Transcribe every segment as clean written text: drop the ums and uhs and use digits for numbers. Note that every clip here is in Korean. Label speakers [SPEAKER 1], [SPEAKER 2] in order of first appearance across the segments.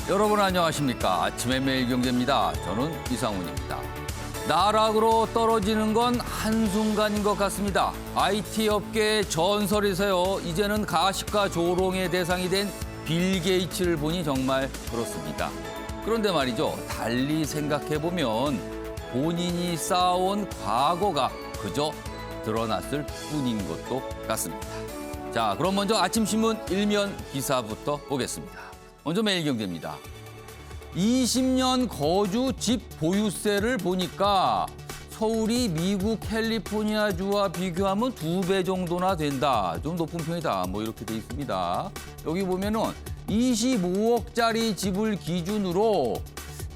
[SPEAKER 1] 여러분 안녕하십니까. 아침의 매일경제입니다. 저는 이상훈입니다. 나락으로 떨어지는 건 한순간인 것 같습니다. IT 업계의 전설이세요. 이제는 가십과 조롱의 대상이 된 빌 게이츠를 보니 정말 그렇습니다. 그런데 말이죠. 달리 생각해보면 본인이 쌓아온 과거가 그저 드러났을 뿐인 것도 같습니다. 자, 그럼 먼저 아침신문 일면 기사부터 보겠습니다. 먼저 매일경제입니다. 20년 거주 집 보유세를 보니까 서울이 미국 캘리포니아주와 비교하면 2배 정도나 된다. 좀 높은 편이다. 뭐 이렇게 돼 있습니다. 여기 보면은 25억짜리 집을 기준으로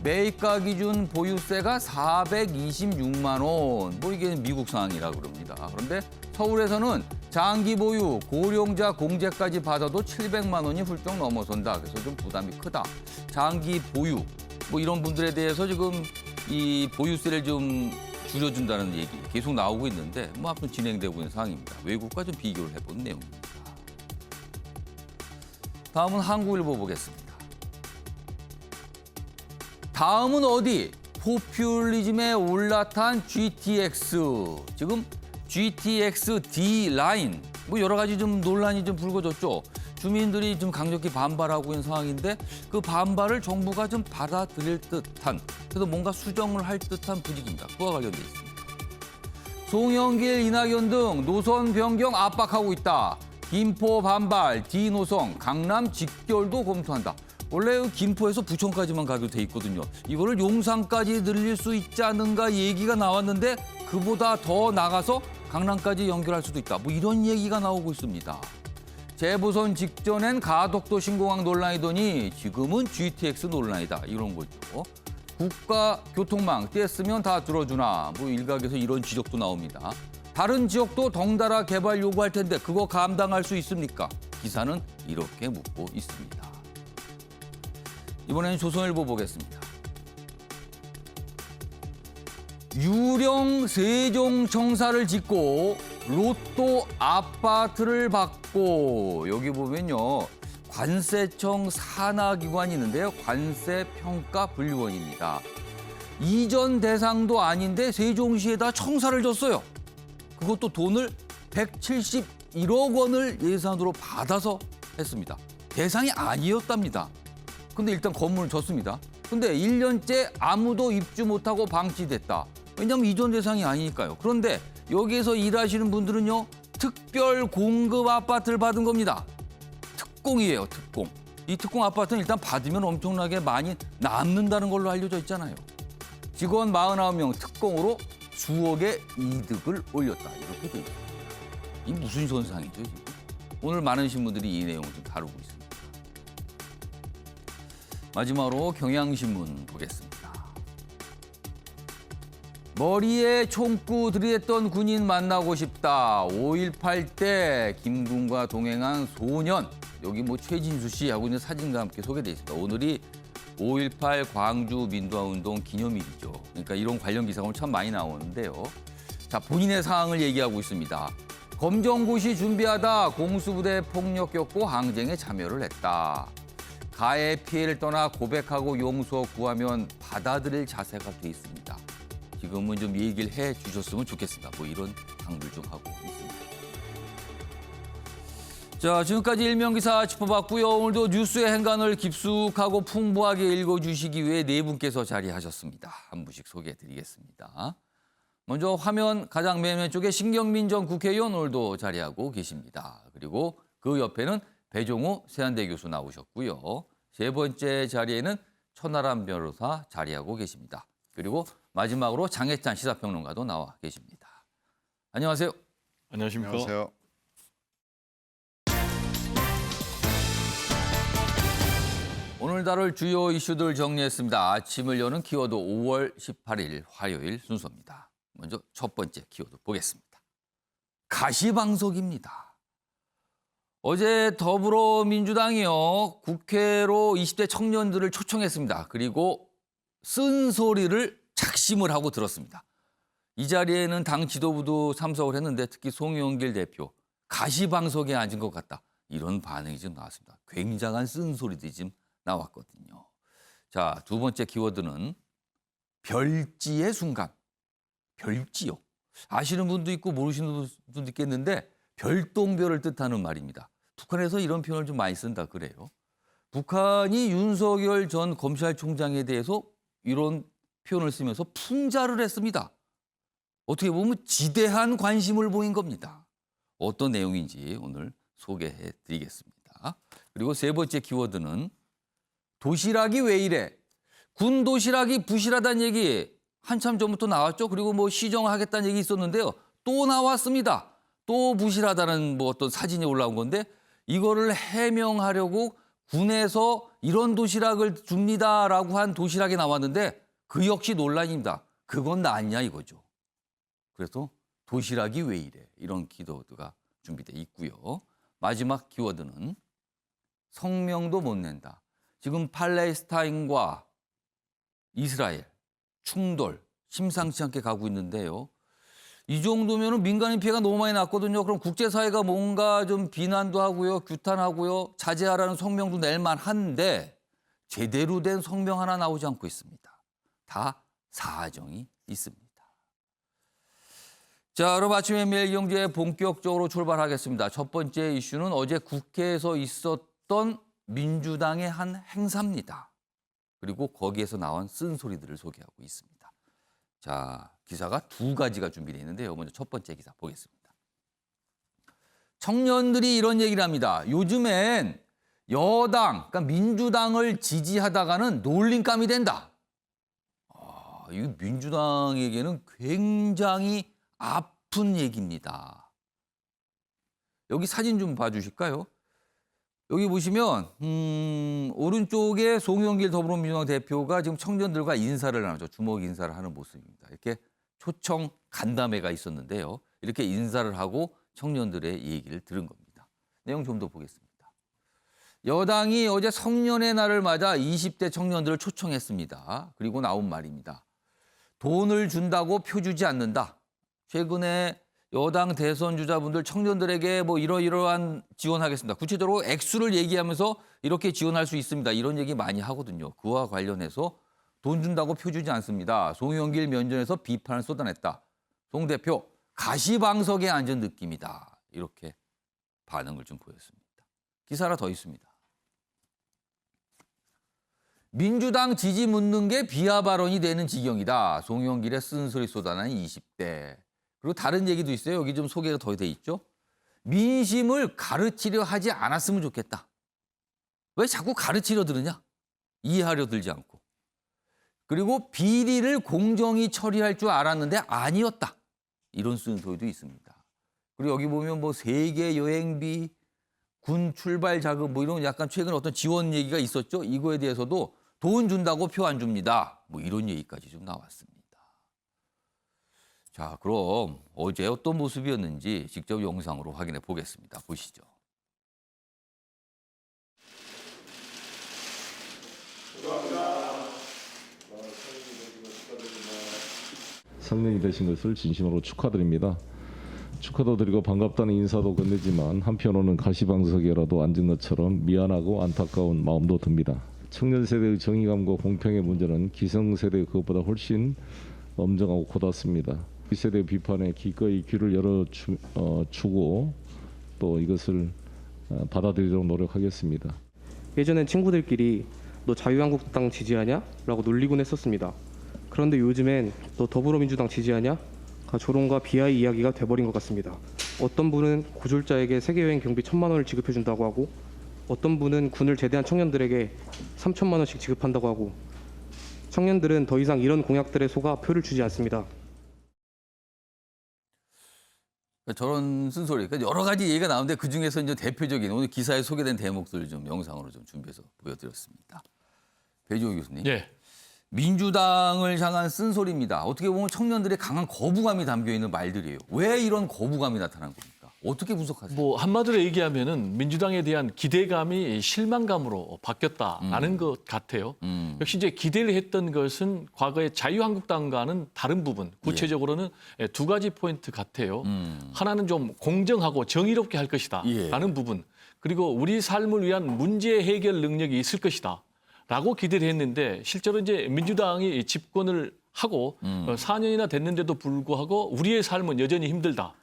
[SPEAKER 1] 매입가 기준 보유세가 426만 원. 뭐 이게 미국 상황이라 그럽니다. 그런데 서울에서는 장기 보유, 고령자 공제까지 받아도 700만 원이 훌쩍 넘어선다. 그래서 좀 부담이 크다. 장기 보유, 뭐 이런 분들에 대해서 지금 이 보유세를 좀 줄여준다는 얘기 계속 나오고 있는데 뭐 앞으로 진행되고 있는 상황입니다. 외국과 좀 비교를 해본 내용입니다. 다음은 한국일보 보겠습니다. 다음은 어디? 포퓰리즘에 올라탄 GTX. 지금 GTX D 라인 뭐 여러 가지 좀 논란이 좀 불거졌죠. 주민들이 좀 강력히 반발하고 있는 상황인데 그 반발을 정부가 좀 받아들일 듯한 그래서 뭔가 수정을 할 듯한 분위기입니다. 그와 관련돼 있습니다. 송영길, 이낙연 등 노선 변경 압박하고 있다. 김포 반발, D 노선, 강남 직결도 검토한다. 원래 김포에서 부천까지만 가도 돼 있거든요. 이거를 용산까지 늘릴 수 있지 않은가 얘기가 나왔는데 그보다 더 나가서 강남까지 연결할 수도 있다. 뭐 이런 얘기가 나오고 있습니다. 재보선 직전엔 가덕도 신공항 논란이더니 지금은 GTX 논란이다. 이런 거죠. 국가 교통망 떼쓰면 다 들어주나. 뭐 일각에서 이런 지적도 나옵니다. 다른 지역도 덩달아 개발 요구할 텐데 그거 감당할 수 있습니까? 기사는 이렇게 묻고 있습니다. 이번에는 조선일보 보겠습니다. 유령 세종 청사를 짓고 로또 아파트를 받고 여기 보면요. 관세청 산하기관이 있는데요. 관세평가분류원입니다. 이전 대상도 아닌데 세종시에다 청사를 줬어요. 그것도 돈을 171억 원을 예산으로 받아서 했습니다. 대상이 아니었답니다. 근데 일단 건물을 줬습니다. 근데 1년째 아무도 입주 못하고 방치됐다. 왜냐하면 이전 대상이 아니니까요. 그런데 여기에서 일하시는 분들은요. 특별 공급 아파트를 받은 겁니다. 특공이에요, 특공. 이 특공 아파트는 일단 받으면 엄청나게 많이 남는다는 걸로 알려져 있잖아요. 직원 49명 특공으로 수억의 이득을 올렸다. 이렇게 돼 있습니다. 이 무슨 현상이죠, 지금? 오늘 많은 신문들이 이 내용을 좀 다루고 있습니다. 마지막으로 경향신문 보겠습니다. 머리에 총구 들이댔던 군인 만나고 싶다. 5.18 때 김군과 동행한 소년. 여기 뭐 최진수 씨 하고 있는 사진과 함께 소개돼 있습니다. 오늘이 5.18 광주 민주화운동 기념일이죠. 그러니까 이런 관련 기사가 오늘 참 많이 나오는데요. 자, 본인의 사항을 얘기하고 있습니다. 검정고시 준비하다 공수부대 폭력 겪고 항쟁에 참여를 했다. 가해 피해를 떠나 고백하고 용서 구하면 받아들일 자세가 돼 있습니다. 지금은 좀 얘기를 해 주셨으면 좋겠습니다. 뭐 이런 당부를 좀 하고 있습니다. 자, 지금까지 일면기사 짚어봤고요. 오늘도 뉴스의 행간을 깊숙하고 풍부하게 읽어주시기 위해 네 분께서 자리하셨습니다. 한 분씩 소개해드리겠습니다. 먼저 화면 가장 맨 왼쪽에 신경민 전 국회의원 오늘도 자리하고 계십니다. 그리고 그 옆에는 배종우 세한대 교수 나오셨고요. 세 번째 자리에는 천하람 변호사 자리하고 계십니다. 그리고 마지막으로 장혜찬 시사평론가도 나와 계십니다. 안녕하세요.
[SPEAKER 2] 안녕하십니까.
[SPEAKER 3] 안녕하세요.
[SPEAKER 1] 오늘 다룰 주요 이슈들 정리했습니다. 아침을 여는 키워드 5월 18일 화요일 순서입니다. 먼저 첫 번째 키워드 보겠습니다. 가시방석입니다. 어제 더불어민주당이요. 국회로 20대 청년들을 초청했습니다. 그리고 쓴소리를 작심을 하고 들었습니다. 이 자리에는 당 지도부도 참석을 했는데 특히 송영길 대표 가시방석에 앉은 것 같다. 이런 반응이 좀 나왔습니다. 굉장한 쓴소리들이 지금 나왔거든요. 자, 두 번째 키워드는 별지의 순간. 별지요. 아시는 분도 있고 모르시는 분도 있겠는데 별똥별을 뜻하는 말입니다. 북한에서 이런 표현을 좀 많이 쓴다 그래요. 북한이 윤석열 전 검찰총장에 대해서 이런 표현을 쓰면서 풍자를 했습니다. 어떻게 보면 지대한 관심을 보인 겁니다. 어떤 내용인지 오늘 소개해 드리겠습니다. 그리고 세 번째 키워드는 도시락이 왜 이래? 군 도시락이 부실하다는 얘기 한참 전부터 나왔죠. 그리고 뭐 시정하겠다는 얘기 있었는데요. 또 나왔습니다. 또 부실하다는 뭐 어떤 사진이 올라온 건데 이거를 해명하려고 군에서 이런 도시락을 줍니다라고 한 도시락이 나왔는데 그 역시 논란입니다. 그건 나 아니냐 이거죠. 그래서 도시락이 왜 이래? 이런 키워드가 준비돼 있고요. 마지막 키워드는 성명도 못 낸다. 지금 팔레스타인과 이스라엘 충돌 심상치 않게 가고 있는데요. 이 정도면 민간인 피해가 너무 많이 났거든요. 그럼 국제사회가 뭔가 좀 비난도 하고요. 규탄하고요. 자제하라는 성명도 낼 만한데 제대로 된 성명 하나 나오지 않고 있습니다. 다 사정이 있습니다. 자, 그럼 아침에 매일경제 본격적으로 출발하겠습니다. 첫 번째 이슈는 어제 국회에서 있었던 민주당의 한 행사입니다. 그리고 거기에서 나온 쓴소리들을 소개하고 있습니다. 자, 기사가 두 가지가 준비되어 있는데요. 먼저 첫 번째 기사 보겠습니다. 청년들이 이런 얘기를 합니다. 요즘엔 여당, 그러니까 민주당을 지지하다가는 놀림감이 된다. 이 민주당에게는 굉장히 아픈 얘기입니다. 여기 사진 좀 봐주실까요? 여기 보시면 오른쪽에 송영길 더불어민주당 대표가 지금 청년들과 인사를 하죠. 주먹 인사를 하는 모습입니다. 이렇게 초청 간담회가 있었는데요. 이렇게 인사를 하고 청년들의 얘기를 들은 겁니다. 내용 좀 더 보겠습니다. 여당이 어제 성년의 날을 맞아 20대 청년들을 초청했습니다. 그리고 나온 말입니다. 돈을 준다고 표 주지 않는다. 최근에 여당 대선 주자분들 청년들에게 뭐 이러이러한 지원하겠습니다. 구체적으로 액수를 얘기하면서 이렇게 지원할 수 있습니다. 이런 얘기 많이 하거든요. 그와 관련해서 돈 준다고 표 주지 않습니다. 송영길 면전에서 비판을 쏟아냈다. 송 대표 가시방석에 앉은 느낌이다. 이렇게 반응을 좀 보였습니다. 기사 하나 더 있습니다. 민주당 지지 묻는 게 비하 발언이 되는 지경이다. 송영길의 쓴소리 쏟아낸 20대. 그리고 다른 얘기도 있어요. 여기 좀 소개가 더 돼 있죠. 민심을 가르치려 하지 않았으면 좋겠다. 왜 자꾸 가르치려 들으냐? 이해하려 들지 않고. 그리고 비리를 공정히 처리할 줄 알았는데 아니었다. 이런 쓴소리도 있습니다. 그리고 여기 보면 뭐 세계 여행비, 군 출발 자금 뭐 이런 약간 최근 어떤 지원 얘기가 있었죠. 이거에 대해서도 돈 준다고 표 안 줍니다. 뭐 이런 얘기까지 좀 나왔습니다. 자, 그럼 어제 어떤 모습이었는지 직접 영상으로 확인해 보겠습니다. 보시죠.
[SPEAKER 2] 성년이 되신 것을 진심으로 축하드립니다. 축하도 드리고 반갑다는 인사도 건네지만 한편으로는 가시방석에라도 앉은 것처럼 미안하고 안타까운 마음도 듭니다. 청년 세대의 정의감과 공평의 문제는 기성세대 그것보다 훨씬 엄정하고 고닫습니다. 이 세대 비판에 기꺼이 귀를 열어주고 또 이것을 받아들이도록 노력하겠습니다.
[SPEAKER 3] 예전엔 친구들끼리 너 자유한국당 지지하냐? 라고 놀리곤 했었습니다. 그런데 요즘엔 너 더불어민주당 지지하냐? 가 조롱과 비하의 이야기가 돼버린 것 같습니다. 어떤 분은 고졸자에게 세계여행 경비 1,000만 원을 지급해준다고 하고 어떤 분은 군을 제대한 청년들에게 3,000만 원씩 지급한다고 하고 청년들은 더 이상 이런 공약들에 속아 표를 주지 않습니다.
[SPEAKER 1] 저런 쓴소리, 그러니까 여러 가지 얘기가 나오는데 그중에서 이제 대표적인 오늘 기사에 소개된 대목들을 좀 영상으로 좀 준비해서 보여드렸습니다. 배종호 교수님.
[SPEAKER 4] 예.
[SPEAKER 1] 민주당을 향한 쓴소리입니다. 어떻게 보면 청년들의 강한 거부감이 담겨있는 말들이에요. 왜 이런 거부감이 나타난 겁니까? 어떻게 분석하세요?
[SPEAKER 4] 뭐 한마디로 얘기하면은 민주당에 대한 기대감이 실망감으로 바뀌었다라는 것 같아요. 역시 이제 기대를 했던 것은 과거의 자유한국당과는 다른 부분, 구체적으로는 두 가지 포인트 같아요. 하나는 좀 공정하고 정의롭게 할 것이다라는 부분, 그리고 우리 삶을 위한 문제 해결 능력이 있을 것이다. 라고 기대를 했는데 실제로 이제 민주당이 집권을 하고 4년이나 됐는데도 불구하고 우리의 삶은 여전히 힘들다.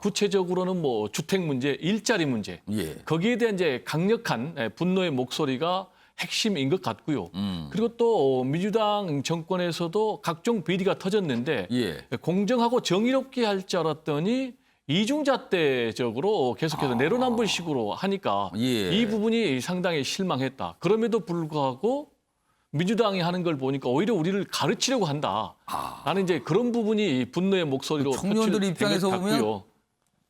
[SPEAKER 4] 구체적으로는 뭐 주택 문제, 일자리 문제.
[SPEAKER 1] 예.
[SPEAKER 4] 거기에 대한 이제 강력한 분노의 목소리가 핵심인 것 같고요. 그리고 또 민주당 정권에서도 각종 비리가 터졌는데
[SPEAKER 1] 예.
[SPEAKER 4] 공정하고 정의롭게 할 줄 알았더니 이중잣대적으로 계속해서 내로남불식으로 하니까
[SPEAKER 1] 예.
[SPEAKER 4] 이 부분이 상당히 실망했다. 그럼에도 불구하고 민주당이 하는 걸 보니까 오히려 우리를 가르치려고 한다. 나는 이제 그런 부분이 분노의 목소리로
[SPEAKER 1] 청년들
[SPEAKER 4] 표출된
[SPEAKER 1] 입장에서
[SPEAKER 4] 것
[SPEAKER 1] 보면
[SPEAKER 4] 같고요.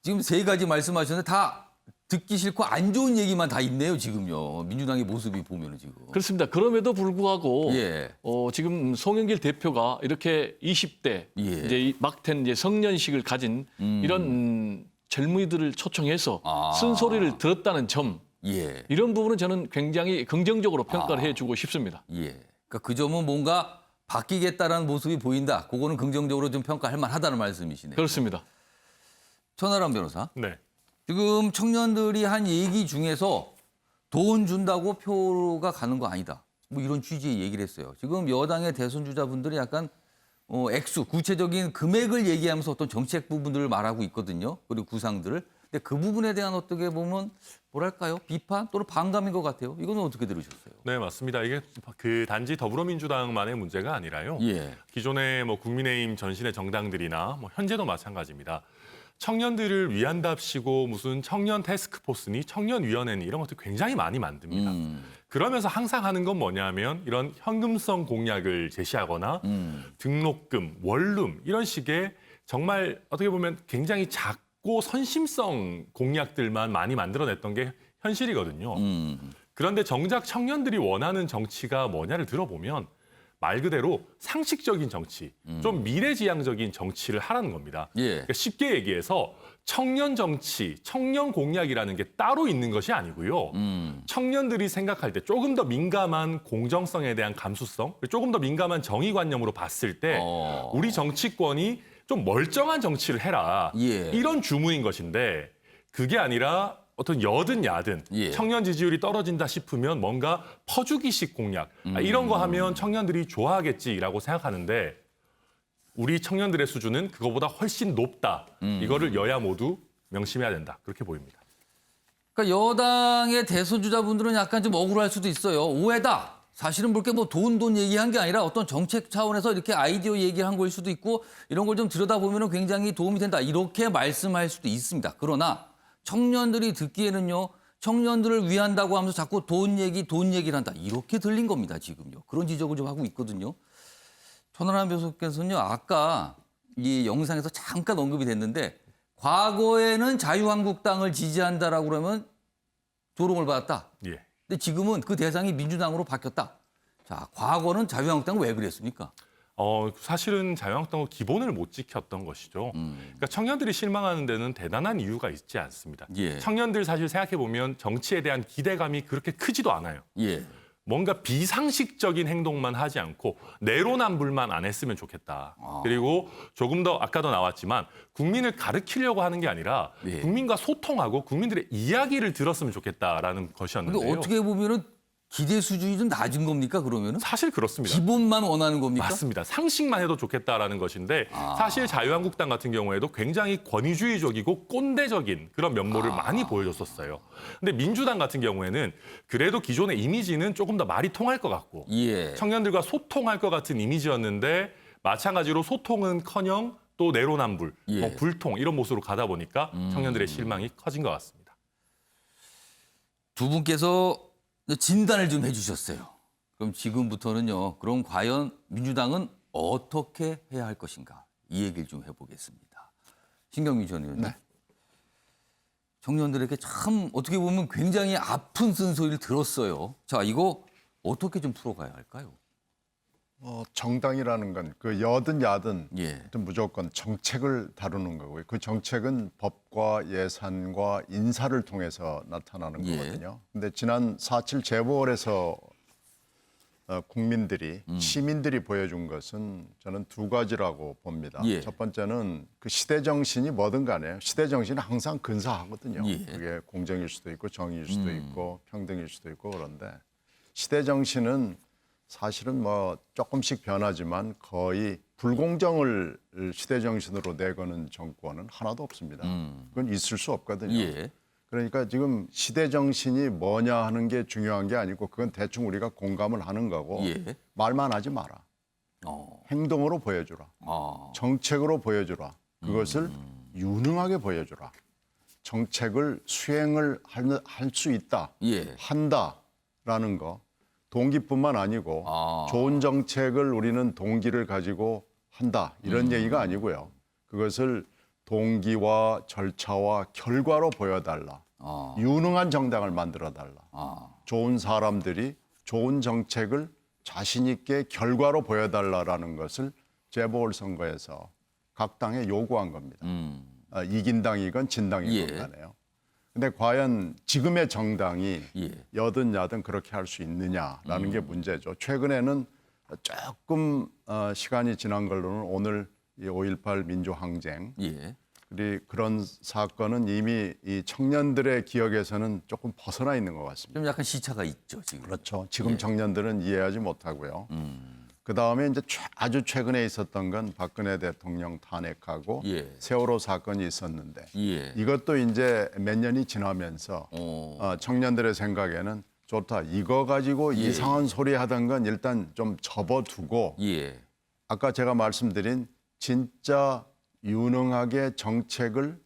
[SPEAKER 1] 지금 세 가지 말씀하셨는데 다 듣기 싫고 안 좋은 얘기만 다 있네요, 지금요. 민주당의 모습이 보면은 지금.
[SPEAKER 4] 그렇습니다. 그럼에도 불구하고
[SPEAKER 1] 예.
[SPEAKER 4] 지금 송영길 대표가 이렇게 20대
[SPEAKER 1] 예.
[SPEAKER 4] 이제 막된 이제 성년식을 가진 이런 젊은이들을 초청해서 쓴소리를 들었다는 점
[SPEAKER 1] 예.
[SPEAKER 4] 이런 부분은 저는 굉장히 긍정적으로 평가를 해주고 싶습니다.
[SPEAKER 1] 예. 그러니까 그 점은 뭔가 바뀌겠다라는 모습이 보인다. 그거는 긍정적으로 좀 평가할 만하다는 말씀이시네요.
[SPEAKER 4] 그렇습니다.
[SPEAKER 1] 천하람 변호사.
[SPEAKER 5] 네.
[SPEAKER 1] 지금 청년들이 한 얘기 중에서 돈 준다고 표가 가는 거 아니다. 뭐 이런 취지의 얘기를 했어요. 지금 여당의 대선 주자분들이 약간 액수, 구체적인 금액을 얘기하면서 어떤 정책 부분들을 말하고 있거든요. 그리고 구상들을. 근데 그 부분에 대한 어떻게 보면 뭐랄까요? 비판 또는 반감인 것 같아요. 이거는 어떻게 들으셨어요?
[SPEAKER 5] 네, 맞습니다. 이게 그 단지 더불어민주당만의 문제가 아니라요.
[SPEAKER 1] 예.
[SPEAKER 5] 기존의 뭐 국민의힘 전신의 정당들이나 뭐 현재도 마찬가지입니다. 청년들을 위한답시고 무슨 청년 태스크포스니 청년위원회니 이런 것들 굉장히 많이 만듭니다. 그러면서 항상 하는 건 뭐냐면 이런 현금성 공약을 제시하거나 등록금, 원룸 이런 식의 정말 어떻게 보면 굉장히 작고 선심성 공약들만 많이 만들어냈던 게 현실이거든요. 그런데 정작 청년들이 원하는 정치가 뭐냐를 들어보면 말 그대로 상식적인 정치, 좀 미래지향적인 정치를 하라는 겁니다.
[SPEAKER 1] 예.
[SPEAKER 5] 그러니까 쉽게 얘기해서 청년 정치, 청년 공약이라는 게 따로 있는 것이 아니고요. 청년들이 생각할 때 조금 더 민감한 공정성에 대한 감수성, 조금 더 민감한 정의관념으로 봤을 때 우리 정치권이 좀 멀쩡한 정치를 해라.
[SPEAKER 1] 예.
[SPEAKER 5] 이런 주문인 것인데 그게 아니라 어떤 여든 야든
[SPEAKER 1] 예.
[SPEAKER 5] 청년 지지율이 떨어진다 싶으면 뭔가 퍼주기식 공약 이런 거 하면 청년들이 좋아하겠지라고 생각하는데 우리 청년들의 수준은 그거보다 훨씬 높다. 이거를 여야 모두 명심해야 된다. 그렇게 보입니다.
[SPEAKER 1] 그러니까 여당의 대선 주자분들은 약간 좀 억울할 수도 있어요. 오해다. 사실은 그렇게 뭐 돈 얘기한 게 아니라 어떤 정책 차원에서 이렇게 아이디어 얘기한 거일 수도 있고 이런 걸 좀 들여다보면 굉장히 도움이 된다. 이렇게 말씀할 수도 있습니다. 그러나 청년들이 듣기에는요. 청년들을 위한다고 하면서 자꾸 돈 얘기를 한다. 이렇게 들린 겁니다. 지금요. 그런 지적을 좀 하고 있거든요. 천하람 교수께서는요. 아까 이 영상에서 잠깐 언급이 됐는데 과거에는 자유한국당을 지지한다라고 그러면 조롱을 받았다.
[SPEAKER 5] 예.
[SPEAKER 1] 근데 지금은 그 대상이 민주당으로 바뀌었다. 자, 과거는 자유한국당은 왜 그랬습니까?
[SPEAKER 5] 사실은 자유한국당은 기본을 못 지켰던 것이죠. 그러니까 청년들이 실망하는 데는 대단한 이유가 있지 않습니다.
[SPEAKER 1] 예.
[SPEAKER 5] 청년들 사실 생각해 보면 정치에 대한 기대감이 그렇게 크지도 않아요.
[SPEAKER 1] 예.
[SPEAKER 5] 뭔가 비상식적인 행동만 하지 않고 내로남불만 안 했으면 좋겠다. 그리고 조금 더 아까도 나왔지만 국민을 가르치려고 하는 게 아니라
[SPEAKER 1] 예.
[SPEAKER 5] 국민과 소통하고 국민들의 이야기를 들었으면 좋겠다라는
[SPEAKER 1] 근데
[SPEAKER 5] 것이었는데요.
[SPEAKER 1] 어떻게 보면은 기대 수준이 좀 낮은 겁니까, 그러면은?
[SPEAKER 5] 사실 그렇습니다.
[SPEAKER 1] 기본만 원하는 겁니까?
[SPEAKER 5] 맞습니다. 상식만 해도 좋겠다라는 것인데 사실 자유한국당 같은 경우에도 굉장히 권위주의적이고 꼰대적인 그런 면모를 많이 보여줬었어요. 근데 민주당 같은 경우에는 그래도 기존의 이미지는 조금 더 말이 통할 것 같고
[SPEAKER 1] 예.
[SPEAKER 5] 청년들과 소통할 것 같은 이미지였는데 마찬가지로 소통은커녕 또 내로남불,
[SPEAKER 1] 예.
[SPEAKER 5] 뭐 불통 이런 모습으로 가다 보니까 청년들의 실망이 커진 것 같습니다.
[SPEAKER 1] 두 분께서 진단을 좀 해주셨어요. 그럼 지금부터는요. 그럼 과연 민주당은 어떻게 해야 할 것인가? 이 얘기를 좀 해보겠습니다. 신경민 전 의원님.
[SPEAKER 6] 네.
[SPEAKER 1] 청년들에게 참 어떻게 보면 굉장히 아픈 쓴소리를 들었어요. 자, 이거 어떻게 좀 풀어가야 할까요?
[SPEAKER 6] 정당이라는 건 그 여든 야든
[SPEAKER 1] 예.
[SPEAKER 6] 무조건 정책을 다루는 거고요. 그 정책은 법과 예산과 인사를 통해서 나타나는
[SPEAKER 1] 예.
[SPEAKER 6] 거거든요. 근데 지난 4.7 재보궐에서 국민들이 시민들이 보여준 것은 저는 두 가지라고 봅니다.
[SPEAKER 1] 예.
[SPEAKER 6] 첫 번째는 그 시대 정신이 뭐든 간에 시대 정신은 항상 근사하거든요.
[SPEAKER 1] 예.
[SPEAKER 6] 그게 공정일 수도 있고 정의일 수도 있고 평등일 수도 있고 그런데 시대 정신은 사실은 뭐 조금씩 변하지만 거의 불공정을 시대 정신으로 내거는 정권은 하나도 없습니다. 그건 있을 수 없거든요.
[SPEAKER 1] 예.
[SPEAKER 6] 그러니까 지금 시대 정신이 뭐냐 하는 게 중요한 게 아니고 그건 대충 우리가 공감을 하는 거고
[SPEAKER 1] 예.
[SPEAKER 6] 말만 하지 마라. 행동으로 보여주라. 정책으로 보여주라. 그것을 유능하게 보여주라. 정책을 수행을 할 수 있다.
[SPEAKER 1] 예.
[SPEAKER 6] 한다라는 거. 동기뿐만 아니고 좋은 정책을 우리는 동기를 가지고 한다. 이런 얘기가 아니고요. 그것을 동기와 절차와 결과로 보여달라. 유능한 정당을 만들어달라. 좋은 사람들이 좋은 정책을 자신 있게 결과로 보여달라라는 것을 재보궐선거에서 각 당에 요구한 겁니다. 이긴 당이건 진 당이건
[SPEAKER 1] 예.
[SPEAKER 6] 간에요. 근데 과연 지금의 정당이
[SPEAKER 1] 예.
[SPEAKER 6] 여든 야든 그렇게 할 수 있느냐라는 게 문제죠. 최근에는 조금 시간이 지난 걸로는 오늘 이 5.18 민주항쟁
[SPEAKER 1] 예.
[SPEAKER 6] 그리고 그런 사건은 이미 이 청년들의 기억에서는 조금 벗어나 있는 것 같습니다.
[SPEAKER 1] 좀 약간 시차가 있죠, 지금.
[SPEAKER 6] 그렇죠. 지금
[SPEAKER 1] 예.
[SPEAKER 6] 청년들은 이해하지 못하고요. 그 다음에 이제 아주 최근에 있었던 건 박근혜 대통령 탄핵하고
[SPEAKER 1] 예.
[SPEAKER 6] 세월호 사건이 있었는데
[SPEAKER 1] 예.
[SPEAKER 6] 이것도 이제 몇 년이 지나면서 청년들의 생각에는 좋다. 이거 가지고 이상한 소리 하던 건 일단 좀 접어두고
[SPEAKER 1] 예.
[SPEAKER 6] 아까 제가 말씀드린 진짜 유능하게 정책을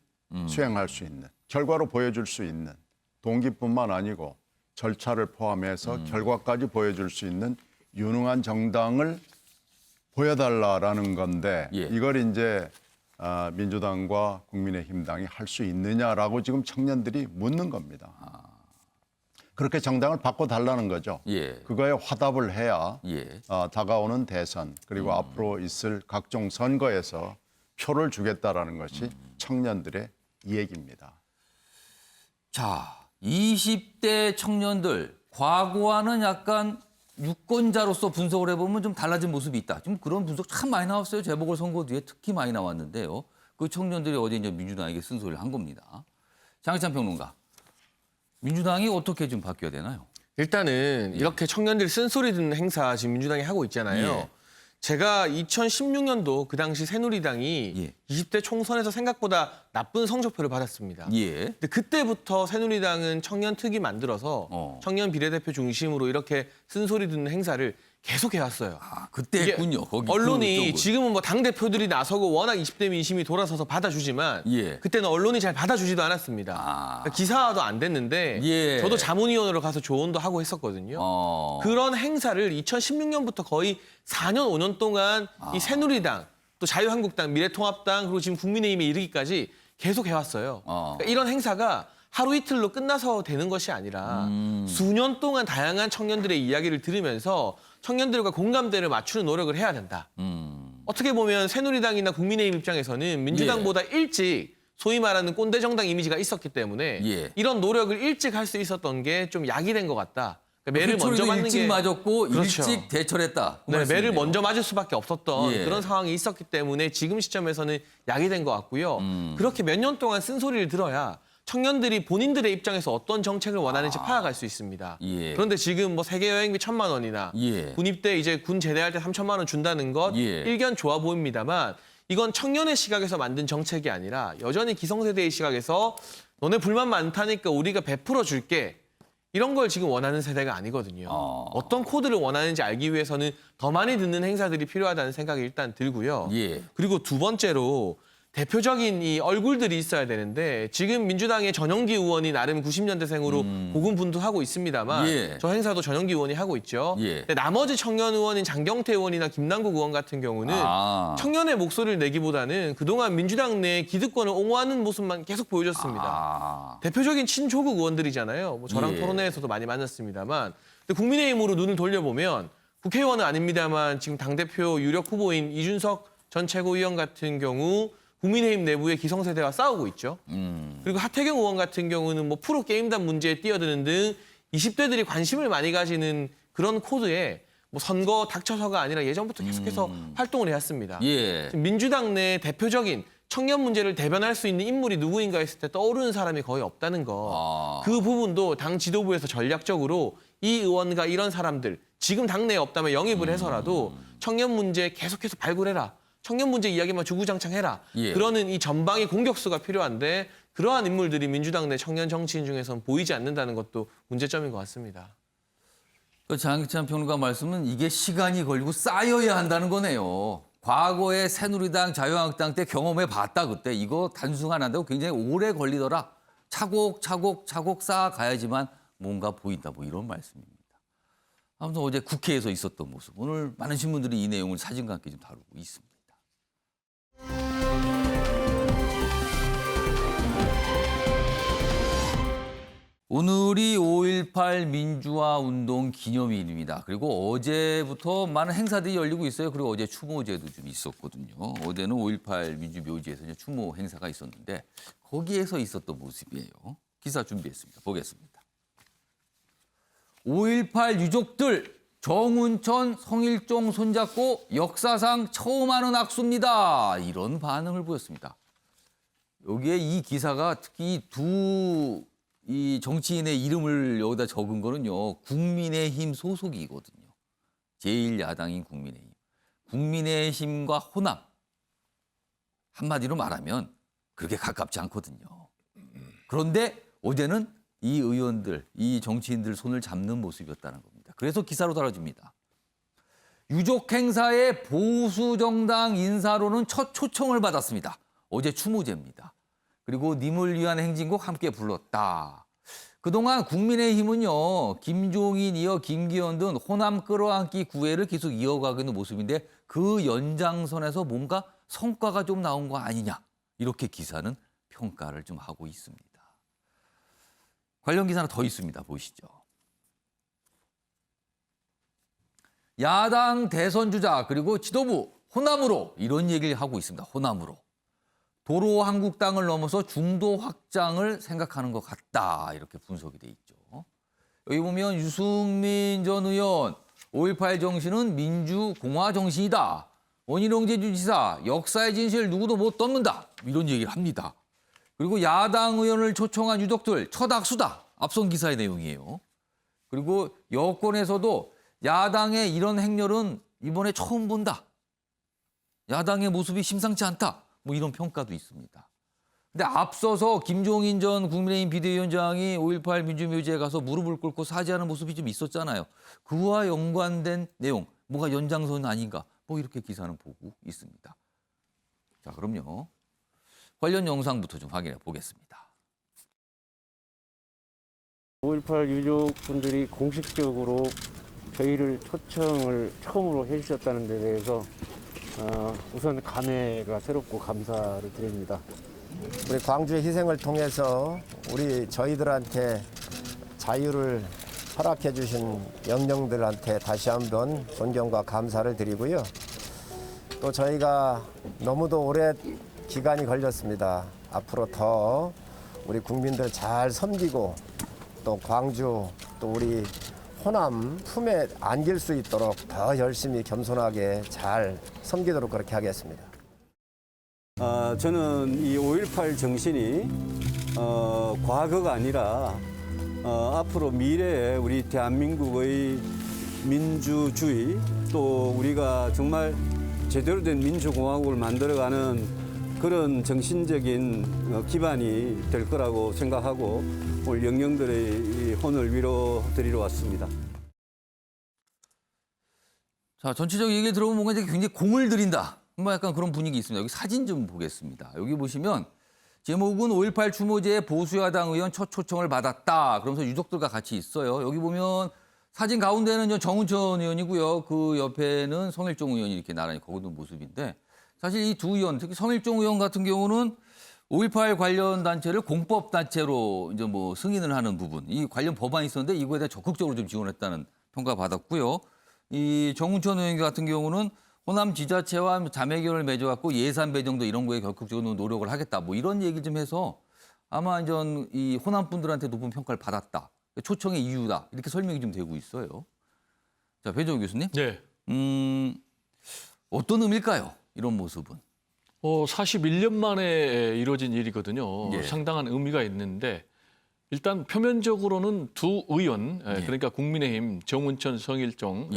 [SPEAKER 6] 수행할 수 있는 결과로 보여줄 수 있는 동기뿐만 아니고 절차를 포함해서 결과까지 보여줄 수 있는 유능한 정당을 보여달라라는 건데
[SPEAKER 1] 예.
[SPEAKER 6] 이걸 이제 민주당과 국민의힘 당이 할 수 있느냐라고 지금 청년들이 묻는 겁니다. 그렇게 정당을 바꿔달라는 거죠.
[SPEAKER 1] 예.
[SPEAKER 6] 그거에 화답을 해야
[SPEAKER 1] 예.
[SPEAKER 6] 다가오는 대선 그리고 앞으로 있을 각종 선거에서 표를 주겠다라는 것이 청년들의 이야기입니다.
[SPEAKER 1] 자, 20대 청년들 과거와는 약간 유권자로서 분석을 해보면 좀 달라진 모습이 있다. 지금 그런 분석 참 많이 나왔어요. 재보궐선거 뒤에 특히 많이 나왔는데요. 그 청년들이 어제 이제 민주당에게 쓴소리를 한 겁니다. 장희찬 평론가, 민주당이 어떻게 좀 바뀌어야 되나요?
[SPEAKER 7] 일단은 이렇게 청년들이 쓴소리 듣는 행사 지금 민주당이 하고 있잖아요.
[SPEAKER 1] 예.
[SPEAKER 7] 제가 2016년도 그 당시 새누리당이
[SPEAKER 1] 예.
[SPEAKER 7] 20대 총선에서 생각보다 나쁜 성적표를 받았습니다.
[SPEAKER 1] 예.
[SPEAKER 7] 근데 그때부터 새누리당은 청년 특위 만들어서 청년 비례대표 중심으로 이렇게 쓴소리 듣는 행사를 계속 해왔어요.
[SPEAKER 1] 아, 그때
[SPEAKER 7] 이게
[SPEAKER 1] 했군요. 거기
[SPEAKER 7] 언론이
[SPEAKER 1] 그쪽은.
[SPEAKER 7] 지금은 뭐 당대표들이 나서고 워낙 20대 민심이 돌아서서 받아주지만
[SPEAKER 1] 예.
[SPEAKER 7] 그때는 언론이 잘 받아주지도 않았습니다. 그러니까 기사화도 안 됐는데
[SPEAKER 1] 예.
[SPEAKER 7] 저도 자문위원으로 가서 조언도 하고 했었거든요. 그런 행사를 2016년부터 거의 4년, 5년 동안 이 새누리당, 또 자유한국당, 미래통합당, 그리고 지금 국민의힘에 이르기까지 계속 해왔어요. 그러니까 이런 행사가 하루 이틀로 끝나서 되는 것이 아니라 수년 동안 다양한 청년들의 이야기를 들으면서 청년들과 공감대를 맞추는 노력을 해야 된다. 어떻게 보면 새누리당이나 국민의힘 입장에서는 민주당보다 일찍 소위 말하는 꼰대 정당 이미지가 있었기 때문에
[SPEAKER 1] 예.
[SPEAKER 7] 이런 노력을 일찍 할 수 있었던 게 좀 약이 된 것 같다. 그러니까 매를 먼저 맞는
[SPEAKER 1] 일찍
[SPEAKER 7] 게
[SPEAKER 1] 맞았고
[SPEAKER 7] 그렇죠.
[SPEAKER 1] 일찍 대처했다. 그
[SPEAKER 7] 네, 매를
[SPEAKER 1] 말씀이네요.
[SPEAKER 7] 먼저 맞을 수밖에 없었던
[SPEAKER 1] 예.
[SPEAKER 7] 그런 상황이 있었기 때문에 지금 시점에서는 약이 된 것 같고요. 그렇게 몇 년 동안 쓴소리를 들어야 청년들이 본인들의 입장에서 어떤 정책을 원하는지 파악할 수 있습니다.
[SPEAKER 1] 예.
[SPEAKER 7] 그런데 지금 뭐 세계 여행비 1,000만 원이나
[SPEAKER 1] 예.
[SPEAKER 7] 군입대 이제 군 제대할 때 3,000만 원 준다는 것
[SPEAKER 1] 예.
[SPEAKER 7] 일견 좋아 보입니다만 이건 청년의 시각에서 만든 정책이 아니라 여전히 기성세대의 시각에서 너네 불만 많다니까 우리가 베풀어 줄게. 이런 걸 지금 원하는 세대가 아니거든요. 어떤 코드를 원하는지 알기 위해서는 더 많이 듣는 행사들이 필요하다는 생각이 일단 들고요.
[SPEAKER 1] 예.
[SPEAKER 7] 그리고 두 번째로 대표적인 이 얼굴들이 있어야 되는데 지금 민주당의 전용기 의원이 나름 90년대생으로 고군분투하고 있습니다만
[SPEAKER 1] 예.
[SPEAKER 7] 저 행사도 전용기 의원이 하고 있죠.
[SPEAKER 1] 예.
[SPEAKER 7] 근데 나머지 청년 의원인 장경태 의원이나 김남국 의원 같은 경우는 청년의 목소리를 내기보다는 그동안 민주당 내 기득권을 옹호하는 모습만 계속 보여줬습니다. 대표적인 친조국 의원들이잖아요. 뭐 저랑
[SPEAKER 1] 예.
[SPEAKER 7] 토론회에서도 많이 만났습니다만 근데 국민의힘으로 눈을 돌려보면 국회의원은 아닙니다만 지금 당대표 유력 후보인 이준석 전 최고위원 같은 경우 국민의힘 내부의 기성세대와 싸우고 있죠. 그리고 하태경 의원 같은 경우는 뭐 프로게임단 문제에 뛰어드는 등 20대들이 관심을 많이 가지는 그런 코드에 뭐 선거 닥쳐서가 아니라 예전부터 계속해서 활동을 해왔습니다.
[SPEAKER 1] 예.
[SPEAKER 7] 지금 민주당 내 대표적인 청년 문제를 대변할 수 있는 인물이 누구인가 했을 때 떠오르는 사람이 거의 없다는 거. 그 부분도 당 지도부에서 전략적으로 이 의원과 이런 사람들 지금 당내에 없다면 영입을 해서라도 청년 문제 계속해서 발굴해라. 청년 문제 이야기만 주구장창해라.
[SPEAKER 1] 예.
[SPEAKER 7] 그러는 이 전방의 공격수가 필요한데 그러한 인물들이 민주당 내 청년 정치인 중에서는 보이지 않는다는 것도 문제점인 것 같습니다.
[SPEAKER 1] 장기찬 평론가 말씀은 이게 시간이 걸리고 쌓여야 한다는 거네요. 과거에 새누리당, 자유한국당 때 경험해 봤다 그때 이거 단순한 한다고 굉장히 오래 걸리더라. 차곡차곡 쌓아가야지만 뭔가 보인다 뭐 이런 말씀입니다. 아무튼 어제 국회에서 있었던 모습 오늘 많은 신문들이 이 내용을 사진과 함께 좀 다루고 있습니다. 오늘이 5.18 민주화 운동 기념일입니다. 그리고 어제부터 많은 행사들이 열리고 있어요. 그리고 어제 추모제도 좀 있었거든요. 어제는 5.18 민주묘지에서 이제 추모 행사가 있었는데 거기에서 있었던 모습이에요. 기사 준비했습니다. 보겠습니다. 5.18 유족들 정운천, 성일종 손잡고 역사상 처음 하는 악수입니다. 이런 반응을 보였습니다. 여기에 이 기사가 특히 이 정치인의 이름을 여기다 적은 거는요. 국민의힘 소속이거든요. 제1야당인 국민의힘. 국민의힘과 호남. 한마디로 말하면 그렇게 가깝지 않거든요. 그런데 어제는 이 의원들, 이 정치인들 손을 잡는 모습이었다는 겁니다. 그래서 기사로 달아집니다. 유족 행사에 보수 정당 인사로는 첫 초청을 받았습니다. 어제 추모제입니다. 그리고 님을 위한 행진곡 함께 불렀다. 그동안 국민의힘은요. 김종인 이어 김기현 등 호남 끌어안기 구애를 계속 이어가고 있는 모습인데 그 연장선에서 뭔가 성과가 좀 나온 거 아니냐. 이렇게 기사는 평가를 좀 하고 있습니다. 관련 기사는 더 있습니다. 보시죠. 야당 대선 주자 그리고 지도부 호남으로 이런 얘기를 하고 있습니다. 호남으로. 도로 한국당을 넘어서 중도 확장을 생각하는 것 같다. 이렇게 분석이 돼 있죠. 여기 보면 유승민 전 의원 5.18 정신은 민주공화 정신이다. 원희룡 제주지사 역사의 진실 누구도 못 덮는다. 이런 얘기를 합니다. 그리고 야당 의원을 초청한 유족들 첫 악수다. 앞선 기사의 내용이에요. 그리고 여권에서도 야당의 이런 행렬은 이번에 처음 본다. 야당의 모습이 심상치 않다. 뭐 이런 평가도 있습니다. 근데 앞서서 김종인 전 국민의힘 비대위원장이 5.18 민주묘지에 가서 무릎을 꿇고 사죄하는 모습이 좀 있었잖아요. 그와 연관된 내용, 뭐가 연장선 아닌가. 뭐 이렇게 기사는 보고 있습니다. 자, 그럼요. 관련 영상부터 좀 확인해 보겠습니다.
[SPEAKER 8] 5.18 유족분들이 공식적으로 저희를 초청을 처음으로 해주셨다는 데 대해서 우선 감회가 새롭고 감사를 드립니다.
[SPEAKER 9] 우리 광주의 희생을 통해서 저희들한테 자유를 허락해 주신 영령들한테 다시 한번 존경과 감사를 드리고요. 또 저희가 너무도 오래 기간이 걸렸습니다. 앞으로 더 우리 국민들 잘 섬기고 또 광주 또 우리 호남 품에 안길 수 있도록 더 열심히 겸손하게 잘 섬기도록 그렇게 하겠습니다.
[SPEAKER 10] 저는 이 5.18 정신이 과거가 아니라 앞으로 미래에 우리 대한민국의 민주주의 또 우리가 정말 제대로 된 민주공화국을 만들어가는 그런 정신적인 기반이 될 거라고 생각하고 오늘 영령들의 혼을 위로드리러 왔습니다.
[SPEAKER 1] 자, 전체적인 얘기를 들어보면 뭔가 굉장히 공을 들인다. 뭐 약간 그런 분위기 있습니다. 여기 사진 좀 보겠습니다. 여기 보시면 제목은 5.18 추모제에 보수야당 의원 첫 초청을 받았다. 그러면서 유족들과 같이 있어요. 여기 보면 사진 가운데는 정운천 의원이고요. 그 옆에는 성일종 의원이 이렇게 나란히 거기는 모습인데 사실 이 두 의원, 특히 성일종 의원 같은 경우는 5.18 관련 단체를 공법단체로 이제 뭐 승인을 하는 부분, 이 관련 법안이 있었는데 이거에 대해 적극적으로 좀 지원했다는 평가 받았고요. 이 정운천 의원 같은 경우는 호남 지자체와 자매결을 맺어갖고 예산 배정도 이런 거에 적극적으로 노력을 하겠다. 뭐 이런 얘기 좀 해서 아마 이제 이 호남 분들한테 높은 평가를 받았다. 초청의 이유다. 이렇게 설명이 좀 되고 있어요. 자, 배종호 교수님.
[SPEAKER 4] 네.
[SPEAKER 1] 어떤 의미일까요? 이런 모습은.
[SPEAKER 4] 41년 만에 이루어진 일이거든요.
[SPEAKER 1] 예.
[SPEAKER 4] 상당한 의미가 있는데 일단 표면적으로는 두 의원, 그러니까 국민의힘 정운천, 성일종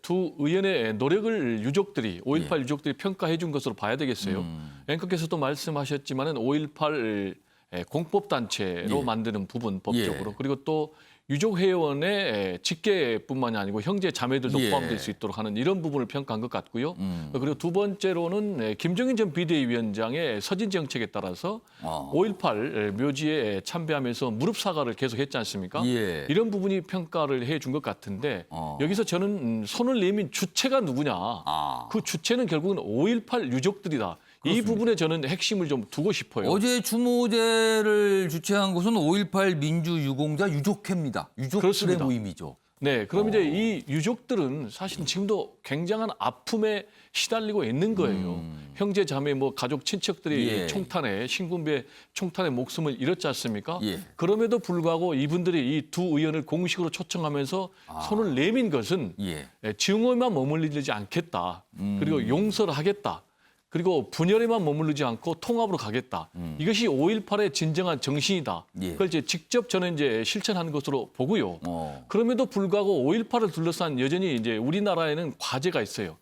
[SPEAKER 4] 두 의원의 노력을 유족들이 5.18 유족들이 평가해 준 것으로 봐야 되겠어요. 앵커께서도 말씀하셨지만은 5.18 공법단체로 만드는 부분 법적으로 그리고 또 유족회원의 직계뿐만이 아니고 형제 자매들도 포함될 수 있도록 하는 이런 부분을 평가한 것 같고요. 그리고 두 번째로는 김정인 전 비대위원장의 서진 정책에 따라서 5.18 묘지에 참배하면서 무릎 사과를 계속했지 않습니까? 이런 부분이 평가를 해준 것 같은데 여기서 저는 손을 내민 주체가 누구냐? 그 주체는 결국은 5.18 유족들이다. 이 부분에 저는 핵심을 좀 두고 싶어요.
[SPEAKER 1] 어제 추모제를 주최한 곳은 5.18 민주유공자 유족회입니다. 유족들의
[SPEAKER 4] 그렇습니다.
[SPEAKER 1] 모임이죠.
[SPEAKER 4] 네, 그럼 이제 이 유족들은 사실 지금도 굉장한 아픔에 시달리고 있는 거예요. 형제, 자매, 뭐 가족, 친척들이 총탄에 신군부의 총탄에 목숨을 잃었지 않습니까? 그럼에도 불구하고 이분들이 이 두 의원을 공식으로 초청하면서 손을 내민 것은 증오에만 머물리지 않겠다. 그리고 용서를 하겠다. 그리고 분열에만 머무르지 않고 통합으로 가겠다. 이것이 5.18의 진정한 정신이다. 그걸 이제 직접 저는 이제 실천하는 것으로 보고요. 그럼에도 불구하고 5.18을 둘러싼 여전히 이제 우리나라에는 과제가 있어요.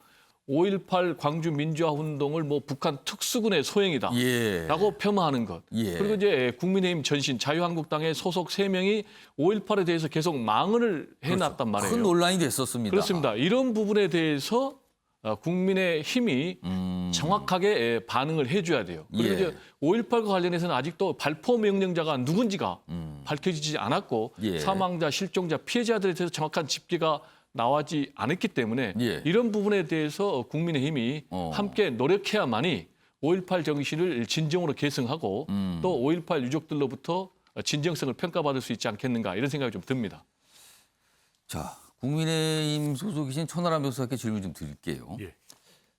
[SPEAKER 4] 5.18 광주 민주화 운동을 뭐 북한 특수군의 소행이다라고 폄하하는 것. 그리고 이제 국민의힘 전신 자유한국당의 소속 3명이 5.18에 대해서 계속 망언을 해놨단 말이에요.
[SPEAKER 1] 큰 논란이 됐었습니다.
[SPEAKER 4] 그렇습니다. 이런 부분에 대해서 국민의 힘이 정확하게 반응을 해줘야 돼요. 그리고 이제 5.18과 관련해서는 아직도 발포 명령자가 누군지가 밝혀지지 않았고 사망자, 실종자, 피해자들에 대해서 정확한 집계가 나오지 않았기 때문에 이런 부분에 대해서 국민의 힘이 함께 노력해야만이 5.18 정신을 진정으로 계승하고 또 5.18 유족들로부터 진정성을 평가받을 수 있지 않겠는가 이런 생각이 좀 듭니다.
[SPEAKER 1] 자, 국민의힘 소속이신 천하람 변호사께 질문 좀 드릴게요.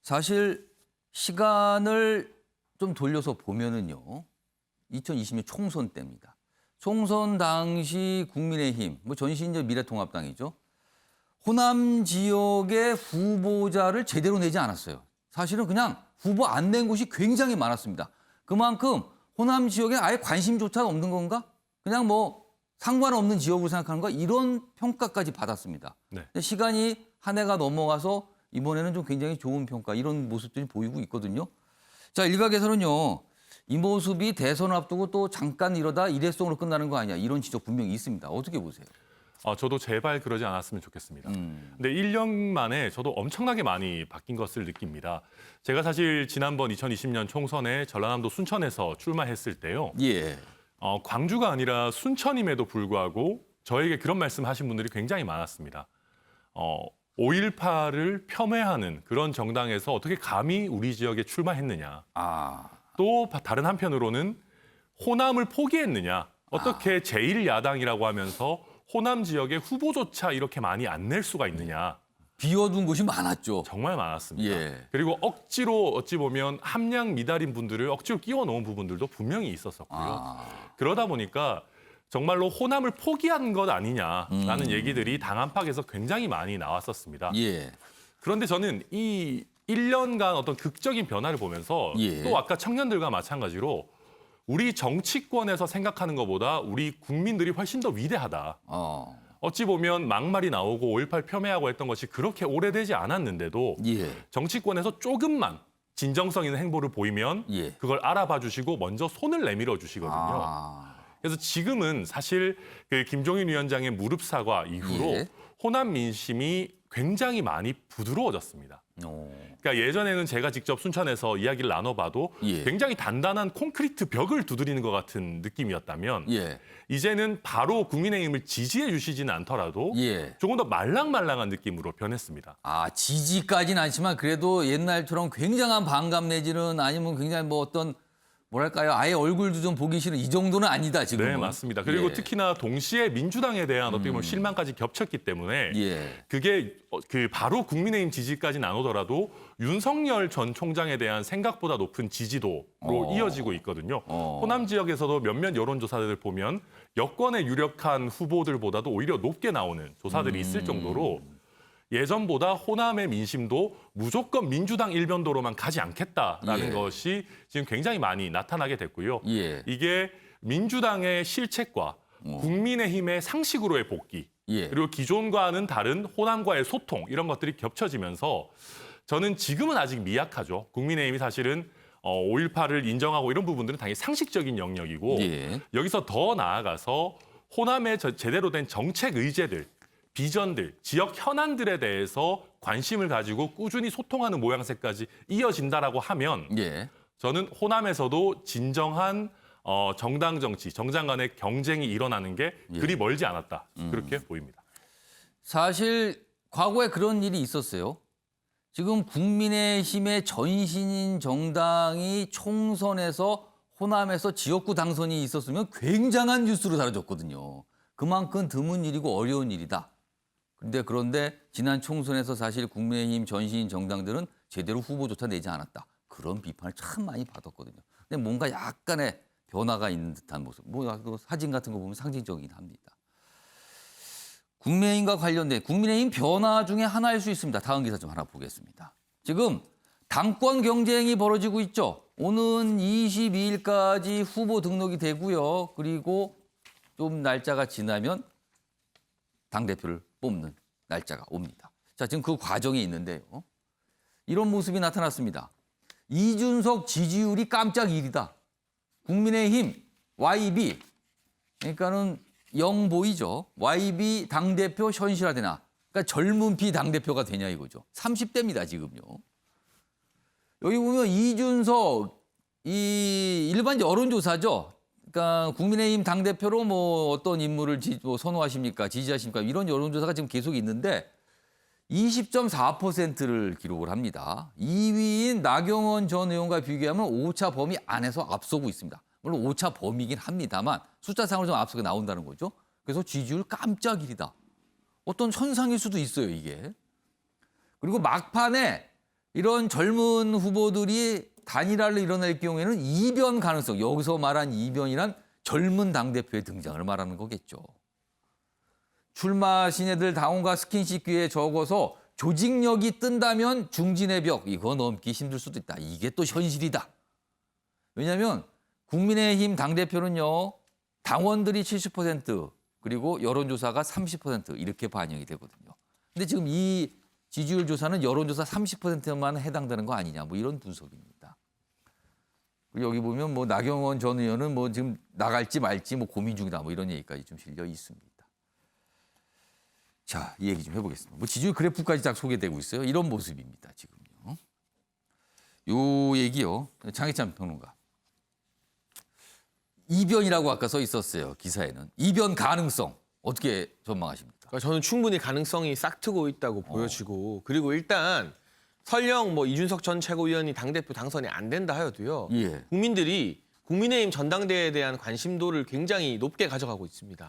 [SPEAKER 1] 사실 시간을 좀 돌려서 보면은요. 2020년 총선 때입니다. 총선 당시 국민의힘, 뭐 전신이제 미래통합당이죠. 호남 지역의 후보자를 제대로 내지 않았어요. 사실은 그냥 후보 안 낸 곳이 굉장히 많았습니다. 그만큼 호남 지역에 아예 관심조차 없는 건가? 그냥 뭐 상관없는 지역으로 생각하는 거 이런 평가까지 받았습니다. 근데 시간이 한 해가 넘어가서 이번에는 좀 굉장히 좋은 평가 이런 모습들이 보이고 있거든요. 자, 일각에서는요. 이 모습이 대선을 앞두고 또 잠깐 이러다 일회성으로 끝나는 거 아니냐 이런 지적 분명히 있습니다. 어떻게 보세요?
[SPEAKER 5] 저도 제발 그러지 않았으면 좋겠습니다. 근데 1년 만에 저도 엄청나게 많이 바뀐 것을 느낍니다. 제가 사실 지난번 2020년 총선에 전라남도 순천에서 출마했을 때요. 광주가 아니라 순천임에도 불구하고 저에게 그런 말씀하신 분들이 굉장히 많았습니다. 5.18을 폄훼하는 그런 정당에서 어떻게 감히 우리 지역에 출마했느냐. 또 다른 한편으로는 호남을 포기했느냐. 어떻게 제1야당이라고 하면서 호남 지역의 후보조차 이렇게 많이 안 낼 수가 있느냐.
[SPEAKER 1] 비워둔 곳이 많았죠.
[SPEAKER 5] 정말 많았습니다. 그리고 억지로 어찌 보면 함량 미달인 분들을 억지로 끼워 넣은 부분들도 분명히 있었었고요. 그러다 보니까 정말로 호남을 포기한 것 아니냐라는 얘기들이 당 안팎에서 굉장히 많이 나왔었습니다. 그런데 저는 이 1년간 어떤 극적인 변화를 보면서 또 아까 청년들과 마찬가지로 우리 정치권에서 생각하는 것보다 우리 국민들이 훨씬 더 위대하다. 어찌 보면 막말이 나오고 5.18 폄훼하고 했던 것이 그렇게 오래되지 않았는데도 정치권에서 조금만 진정성 있는 행보를 보이면 그걸 알아봐 주시고 먼저 손을 내밀어 주시거든요. 그래서 지금은 사실 그 김종인 위원장의 무릎 사과 이후로 호남 민심이 굉장히 많이 부드러워졌습니다. 그러니까 예전에는 제가 직접 순천에서 이야기를 나눠봐도 굉장히 단단한 콘크리트 벽을 두드리는 것 같은 느낌이었다면 이제는 바로 국민의힘을 지지해 주시지는 않더라도 조금 더 말랑말랑한 느낌으로 변했습니다.
[SPEAKER 1] 지지까지는 않지만 그래도 옛날처럼 굉장한 반감 내지는 아니면 굉장히 뭐 어떤 뭐랄까요? 아예 얼굴도 좀 보기 싫은 이 정도는 아니다 지금.
[SPEAKER 5] 네, 맞습니다. 그리고 특히나 동시에 민주당에 대한 어떻게 보면 실망까지 겹쳤기 때문에 그게 그 바로 국민의힘 지지까지는 안 오더라도 윤석열 전 총장에 대한 생각보다 높은 지지도로 이어지고 있거든요. 호남 지역에서도 몇몇 여론조사들 보면 여권의 유력한 후보들보다도 오히려 높게 나오는 조사들이 있을 정도로 예전보다 호남의 민심도 무조건 민주당 일변도로만 가지 않겠다라는 것이 지금 굉장히 많이 나타나게 됐고요. 이게 민주당의 실책과 국민의힘의 상식으로의 복귀,
[SPEAKER 1] 예.
[SPEAKER 5] 그리고 기존과는 다른 호남과의 소통 이런 것들이 겹쳐지면서 저는 지금은 아직 미약하죠. 국민의힘이 사실은 5.18을 인정하고 이런 부분들은 당연히 상식적인 영역이고
[SPEAKER 1] 예.
[SPEAKER 5] 여기서 더 나아가서 호남의 제대로 된 정책 의제들, 비전들, 지역 현안들에 대해서 관심을 가지고 꾸준히 소통하는 모양새까지 이어진다라고 하면
[SPEAKER 1] 예.
[SPEAKER 5] 저는 호남에서도 진정한 정당 정치, 정당 간의 경쟁이 일어나는 게 그리 멀지 않았다. 그렇게 보입니다.
[SPEAKER 1] 사실 과거에 그런 일이 있었어요. 지금 국민의힘의 전신인 정당이 총선에서 호남에서 지역구 당선이 있었으면 굉장한 뉴스로 다뤄졌거든요. 그만큼 드문 일이고 어려운 일이다. 그런데 지난 총선에서 사실 국민의힘 전신인 정당들은 제대로 후보조차 내지 않았다. 그런 비판을 참 많이 받았거든요. 근데 뭔가 약간의 변화가 있는 듯한 모습. 사진 같은 거 보면 상징적이긴 합니다. 국민의힘과 관련된 국민의힘 변화 중에 하나일 수 있습니다. 다음 기사 좀 하나 보겠습니다. 지금 당권 경쟁이 벌어지고 있죠. 오는 22일까지 후보 등록이 되고요. 그리고 좀 날짜가 지나면 당대표를 뽑는 날짜가 옵니다. 자, 지금 그 과정이 있는데요. 이런 모습이 나타났습니다. 이준석 지지율이 깜짝 1위다. 국민의힘, YB, 그러니까는 영보이죠. YB 당대표 현실화되나. 그러니까 젊은 피 당대표가 되냐 이거죠. 30대입니다, 지금요. 여기 보면 이준석, 이 일반 여론조사죠. 그러니까 국민의힘 당대표로 뭐 어떤 인물을 선호하십니까? 지지하십니까? 이런 여론조사가 지금 계속 있는데 20.4%를 기록을 합니다. 2위인 나경원 전 의원과 비교하면 오차 범위 안에서 앞서고 있습니다. 물론 오차 범위이긴 합니다만 숫자상으로 좀 앞서게 나온다는 거죠. 그래서 지지율 깜짝 1위다. 어떤 현상일 수도 있어요, 이게. 그리고 막판에 이런 젊은 후보들이 단일화를 일어날 경우에는 이변 가능성, 여기서 말한 이변이란 젊은 당대표의 등장을 말하는 거겠죠. 출마 신예들 당원과 스킨십 기회에 적어서 조직력이 뜬다면 중진의 벽, 이거 넘기 힘들 수도 있다. 이게 또 현실이다. 왜냐하면 국민의힘 당대표는요, 당원들이 70% 그리고 여론조사가 30% 이렇게 반영이 되거든요. 근데 지금 이 지지율 조사는 여론조사 30%만 해당되는 거 아니냐, 뭐 이런 분석입니다. 그리고 여기 보면 뭐 나경원 전 의원은 뭐 지금 나갈지 말지 뭐 고민 중이다, 뭐 이런 얘기까지 좀 실려 있습니다. 자, 이 얘기 좀 해보겠습니다. 뭐 지지율 그래프까지 딱 소개되고 있어요. 이런 모습입니다, 지금요. 요 얘기요, 장혜찬 평론가. 이변이라고 아까 써 있었어요, 기사에는. 이변 가능성 어떻게 전망하십니까?
[SPEAKER 7] 그러니까 저는 충분히 가능성이 싹트고 있다고 보여지고, 그리고 일단 설령 뭐 이준석 전 최고위원이 당대표 당선이 안 된다 하여도요.
[SPEAKER 1] 예.
[SPEAKER 7] 국민들이 국민의힘 전당대회에 대한 관심도를 굉장히 높게 가져가고 있습니다.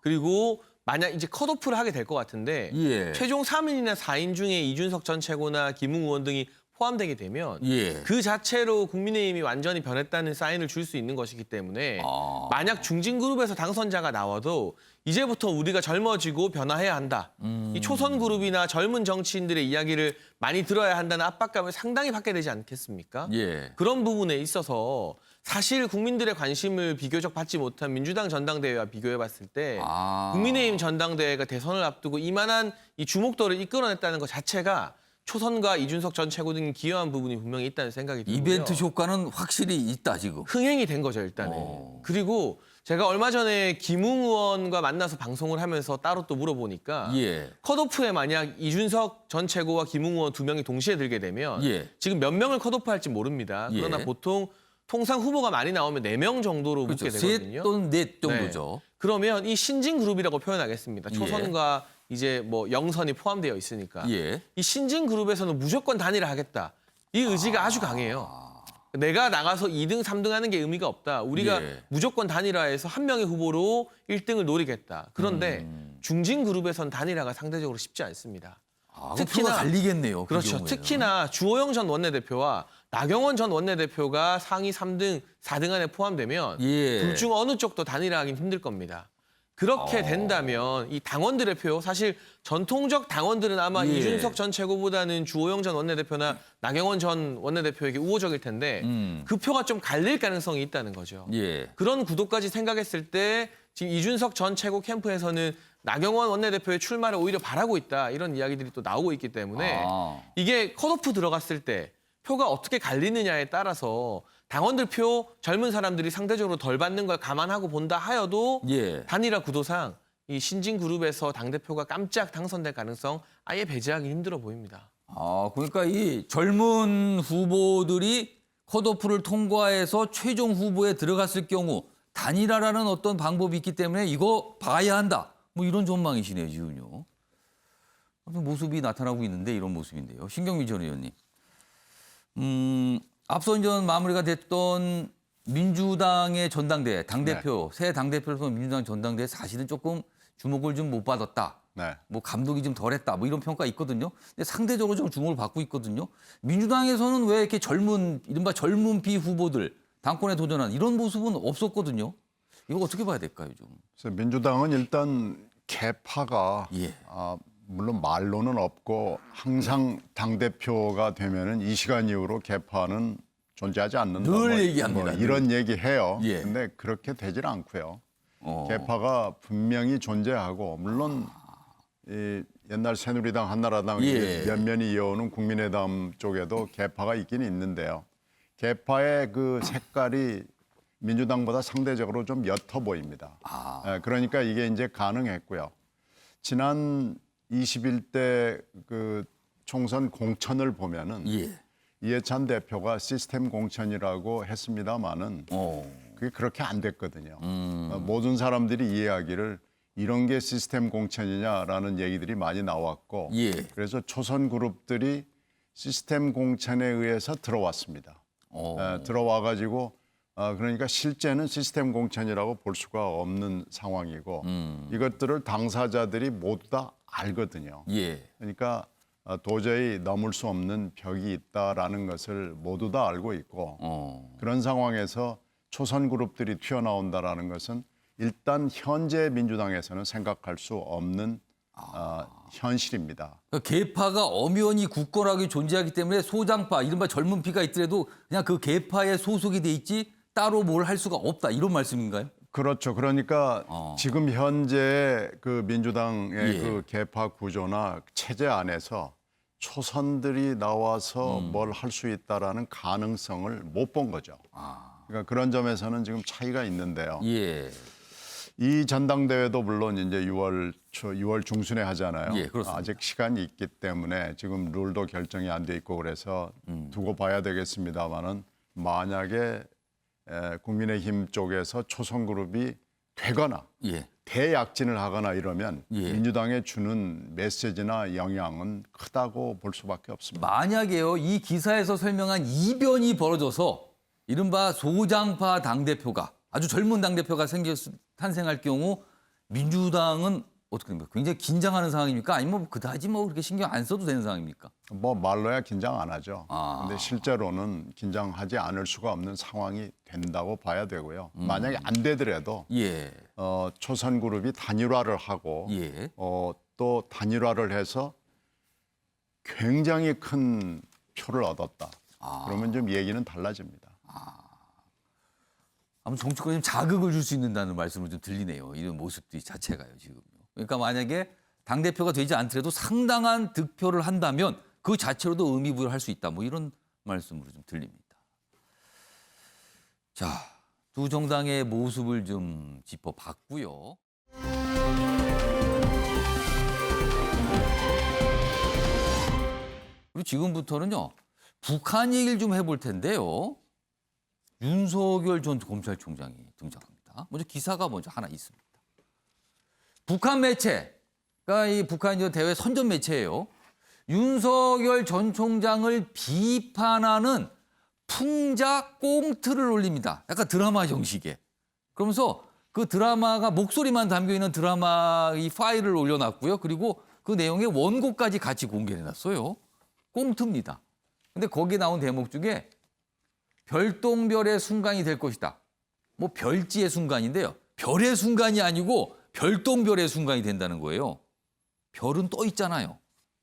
[SPEAKER 7] 그리고 만약 이제 컷오프를 하게 될 것 같은데
[SPEAKER 1] 예.
[SPEAKER 7] 최종 3인이나 4인 중에 이준석 전 최고나 김웅 의원 등이 포함되게 되면
[SPEAKER 1] 예.
[SPEAKER 7] 그 자체로 국민의힘이 완전히 변했다는 사인을 줄 수 있는 것이기 때문에 만약 중진그룹에서 당선자가 나와도 이제부터 우리가 젊어지고 변화해야 한다. 이 초선그룹이나 젊은 정치인들의 이야기를 많이 들어야 한다는 압박감을 상당히 받게 되지 않겠습니까?
[SPEAKER 1] 예.
[SPEAKER 7] 그런 부분에 있어서 사실 국민들의 관심을 비교적 받지 못한 민주당 전당대회와 비교해봤을 때 국민의힘 전당대회가 대선을 앞두고 이만한 이 주목도를 이끌어냈다는 것 자체가 초선과 이준석 전 최고 등이 기여한 부분이 분명히 있다는 생각이 들고요.
[SPEAKER 1] 이벤트 효과는 확실히 있다, 지금.
[SPEAKER 7] 흥행이 된 거죠, 일단은. 그리고 제가 얼마 전에 김웅 의원과 만나서 방송을 하면서 따로 또 물어보니까
[SPEAKER 1] 예.
[SPEAKER 7] 컷오프에 만약 이준석 전 최고와 김웅 의원 두 명이 동시에 들게 되면
[SPEAKER 1] 예.
[SPEAKER 7] 지금 몇 명을 컷오프할지 모릅니다. 그러나
[SPEAKER 1] 예.
[SPEAKER 7] 보통 통상 후보가 많이 나오면 4명 정도로
[SPEAKER 1] 그렇죠.
[SPEAKER 7] 묻게 되거든요.
[SPEAKER 1] 셋 또는 넷 정도죠.
[SPEAKER 7] 네. 그러면 이 신진 그룹이라고 표현하겠습니다. 초선과 이제 뭐 영선이 포함되어 있으니까
[SPEAKER 1] 예.
[SPEAKER 7] 이 신진 그룹에서는 무조건 단일화하겠다. 이 의지가 아주 강해요. 내가 나가서 2등, 3등 하는 게 의미가 없다. 우리가
[SPEAKER 1] 예.
[SPEAKER 7] 무조건 단일화해서 한 명의 후보로 1등을 노리겠다. 그런데 중진 그룹에선 단일화가 상대적으로 쉽지 않습니다.
[SPEAKER 1] 특히나 갈리겠네요.
[SPEAKER 7] 그렇죠.
[SPEAKER 1] 그
[SPEAKER 7] 특히나 주호영 전 원내대표와 나경원 전 원내대표가 상위 3등, 4등 안에 포함되면
[SPEAKER 1] 예.
[SPEAKER 7] 둘 중 어느 쪽도 단일화하긴 힘들 겁니다. 그렇게 된다면 이 당원들의 표, 사실 전통적 당원들은 아마
[SPEAKER 1] 예.
[SPEAKER 7] 이준석 전 최고보다는 주호영 전 원내대표나 나경원 전 원내대표에게 우호적일 텐데 그 표가 좀 갈릴 가능성이 있다는 거죠.
[SPEAKER 1] 예.
[SPEAKER 7] 그런 구도까지 생각했을 때 지금 이준석 전 최고 캠프에서는 나경원 원내대표의 출마를 오히려 바라고 있다 이런 이야기들이 또 나오고 있기 때문에 이게 컷오프 들어갔을 때 표가 어떻게 갈리느냐에 따라서 당원들 표 젊은 사람들이 상대적으로 덜 받는 걸 감안하고 본다 하여도
[SPEAKER 1] 예. 단일화
[SPEAKER 7] 구도상 이 신진 그룹에서 당대표가 깜짝 당선될 가능성 아예 배제하기 힘들어 보입니다.
[SPEAKER 1] 그러니까 이 젊은 후보들이 컷오프를 통과해서 최종 후보에 들어갔을 경우 단일화라는 어떤 방법이 있기 때문에 이거 봐야 한다. 뭐 이런 전망이시네요, 지금요. 모습이 나타나고 있는데 이런 모습인데요. 신경미 전 의원님. 앞서 이제 마무리가 됐던 민주당의 전당대회, 당대표, 새 당대표를 선 민주당 전당대회 사실은 조금 주목을 좀 못 받았다.
[SPEAKER 6] 네.
[SPEAKER 1] 뭐 감독이 좀 덜했다. 뭐 이런 평가 있거든요. 근데 상대적으로 좀 주목을 받고 있거든요. 민주당에서는 왜 이렇게 이른바 젊은 비후보들 당권에 도전한 이런 모습은 없었거든요. 이거 어떻게 봐야 될까요, 좀?
[SPEAKER 6] 그래서 민주당은 일단 개파가
[SPEAKER 1] 예.
[SPEAKER 6] 물론 말로는 없고 항상 당대표가 되면은 이 시간 이후로 개파는 존재하지 않는다.
[SPEAKER 1] 늘 얘기합니다.
[SPEAKER 6] 뭐 이런 얘기해요.
[SPEAKER 1] 예.
[SPEAKER 6] 근데 그렇게 되질 않고요. 개파가 분명히 존재하고 물론 이 옛날 새누리당, 한나라당
[SPEAKER 1] 예.
[SPEAKER 6] 면면이 이어오는 국민의당 쪽에도 개파가 있긴 있는데요. 개파의 그 색깔이 민주당보다 상대적으로 좀 옅어 보입니다. 그러니까 이게 이제 가능했고요. 지난 21대 그 총선 공천을 보면은
[SPEAKER 1] 예.
[SPEAKER 6] 이해찬 대표가 시스템 공천이라고 했습니다마는 그게 그렇게 안 됐거든요. 모든 사람들이 이해하기를 이런 게 시스템 공천이냐라는 얘기들이 많이 나왔고
[SPEAKER 1] 예.
[SPEAKER 6] 그래서 초선 그룹들이 시스템 공천에 의해서 들어왔습니다. 들어와가지고 그러니까 실제는 시스템 공천이라고 볼 수가 없는 상황이고 이것들을 당사자들이 모두 다 알거든요.
[SPEAKER 1] 예.
[SPEAKER 6] 그러니까 도저히 넘을 수 없는 벽이 있다라는 것을 모두 다 알고 있고 그런 상황에서 초선 그룹들이 튀어나온다라는 것은 일단 현재 민주당에서는 생각할 수 없는 현실입니다.
[SPEAKER 1] 그러니까 계파가 엄연히 굳건하게 존재하기 때문에 소장파, 이른바 젊은 피가 있더라도 그냥 그 계파에 소속이 돼 있지 따로 뭘 할 수가 없다. 이런 말씀인가요?
[SPEAKER 6] 그렇죠. 그러니까 지금 현재 그 민주당의
[SPEAKER 1] 예.
[SPEAKER 6] 그 계파 구조나 체제 안에서 초선들이 나와서 뭘 할 수 있다라는 가능성을 못 본 거죠. 그러니까 그런 점에서는 지금 차이가 있는데요.
[SPEAKER 1] 예.
[SPEAKER 6] 이 전당대회도 물론 이제 6월 중순에 하잖아요.
[SPEAKER 1] 예, 그렇습니다.
[SPEAKER 6] 아직 시간이 있기 때문에 지금 룰도 결정이 안 돼 있고 그래서 두고 봐야 되겠습니다만은 만약에 국민의힘 쪽에서 초선 그룹이 되거나
[SPEAKER 1] 예.
[SPEAKER 6] 대약진을 하거나 이러면
[SPEAKER 1] 예.
[SPEAKER 6] 민주당에 주는 메시지나 영향은 크다고 볼 수밖에 없습니다.
[SPEAKER 1] 만약에요, 이 기사에서 설명한 이변이 벌어져서 이른바 소장파 당대표가 아주 젊은 당대표가 탄생할 경우 민주당은 어떻게 됩니까? 굉장히 긴장하는 상황입니까? 아니면 그다지 그렇게 신경 안 써도 되는 상황입니까?
[SPEAKER 6] 뭐 말로야 긴장 안 하죠. 근데 실제로는 긴장하지 않을 수가 없는 상황이 된다고 봐야 되고요. 만약에 안 되더라도
[SPEAKER 1] 예.
[SPEAKER 6] 초선 그룹이 단일화를 하고
[SPEAKER 1] 예.
[SPEAKER 6] 또 단일화를 해서 굉장히 큰 표를 얻었다. 그러면 좀 얘기는 달라집니다.
[SPEAKER 1] 아무튼 정치권에 좀 자극을 줄 수 있는다는 말씀을 좀 들리네요. 이런 모습들이 자체가요, 지금요. 그러니까 만약에 당대표가 되지 않더라도 상당한 득표를 한다면 그 자체로도 의미 부여를 할 수 있다. 뭐 이런 말씀으로 좀 들립니다. 자, 두 정당의 모습을 좀 짚어봤고요. 그리고 지금부터는요, 북한 얘기를 좀 해볼 텐데요. 윤석열 전 검찰총장이 등장합니다. 먼저 기사가 먼저 하나 있습니다. 북한 매체가 이 북한 대외 선전 매체예요. 윤석열 전 총장을 비판하는 풍자 꽁트를 올립니다. 약간 드라마 형식의. 그러면서 그 드라마가 목소리만 담겨 있는 드라마 이 파일을 올려놨고요. 그리고 그 내용의 원고까지 같이 공개해놨어요. 꽁트입니다. 근데 거기에 나온 대목 중에 별똥별의 순간이 될 것이다. 뭐 별지의 순간인데요. 별의 순간이 아니고 별똥별의 순간이 된다는 거예요. 별은 떠 있잖아요.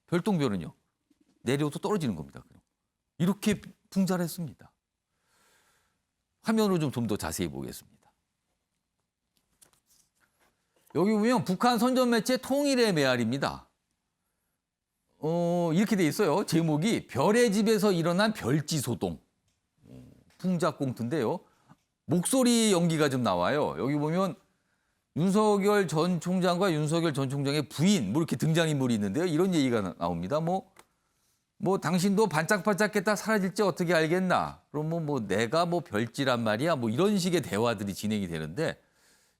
[SPEAKER 1] 별똥별은요. 내려도 떨어지는 겁니다. 이렇게 풍자를 했습니다. 화면으로 좀 더 자세히 보겠습니다. 여기 보면 북한 선전 매체 통일의 메아리입니다. 이렇게 돼 있어요. 제목이 별의 집에서 일어난 별지 소동. 풍작 공투인데요. 목소리 연기가 좀 나와요. 여기 보면 윤석열 전 총장과 윤석열 전 총장의 부인 뭐 이렇게 등장인물이 있는데요. 이런 얘기가 나옵니다. 뭐 당신도 반짝반짝했다 사라질지 어떻게 알겠나? 그럼 뭐 내가 뭐 별지란 말이야? 뭐 이런 식의 대화들이 진행이 되는데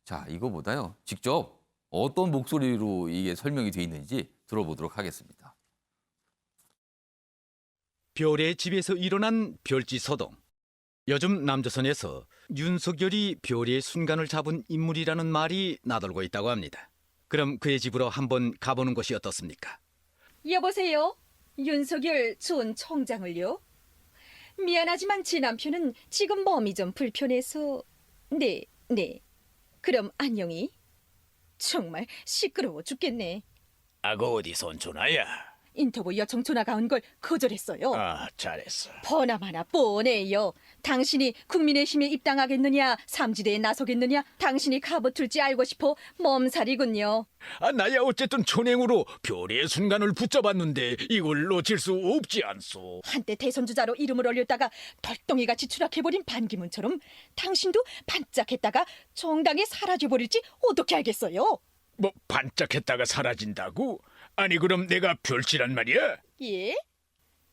[SPEAKER 1] 자, 이거보다요. 직접 어떤 목소리로 이게 설명이 돼 있는지 들어보도록 하겠습니다.
[SPEAKER 11] 별의 집에서 일어난 별지 소동. 요즘 남조선에서 윤석열이 별의 순간을 잡은 인물이라는 말이 나돌고 있다고 합니다. 그럼 그의 집으로 한번 가보는 것이 어떻습니까?
[SPEAKER 12] 여보세요? 윤석열 전 총장을요? 미안하지만 제 남편은 지금 몸이 좀 불편해서... 네. 그럼 안녕히. 정말 시끄러워 죽겠네.
[SPEAKER 11] 아고 어디서 온 전화야?
[SPEAKER 12] 인터뷰 요청 전화가 온 걸 거절했어요.
[SPEAKER 11] 아, 잘했어.
[SPEAKER 12] 보나마나 뻔해요. 당신이 국민의힘에 입당하겠느냐, 삼지대에 나서겠느냐, 당신이 가붙을지 알고 싶어 몸살이군요.
[SPEAKER 11] 아, 나야 어쨌든 촌행으로 별의 순간을 붙잡았는데 이걸 놓칠 수 없지 않소.
[SPEAKER 12] 한때 대선주자로 이름을 올렸다가 덜덩이같이 추락해버린 반기문처럼 당신도 반짝했다가 정당에 사라져버릴지 어떻게 알겠어요?
[SPEAKER 11] 뭐 반짝했다가 사라진다고? 아니 그럼 내가 별지란 말이야?
[SPEAKER 12] 예?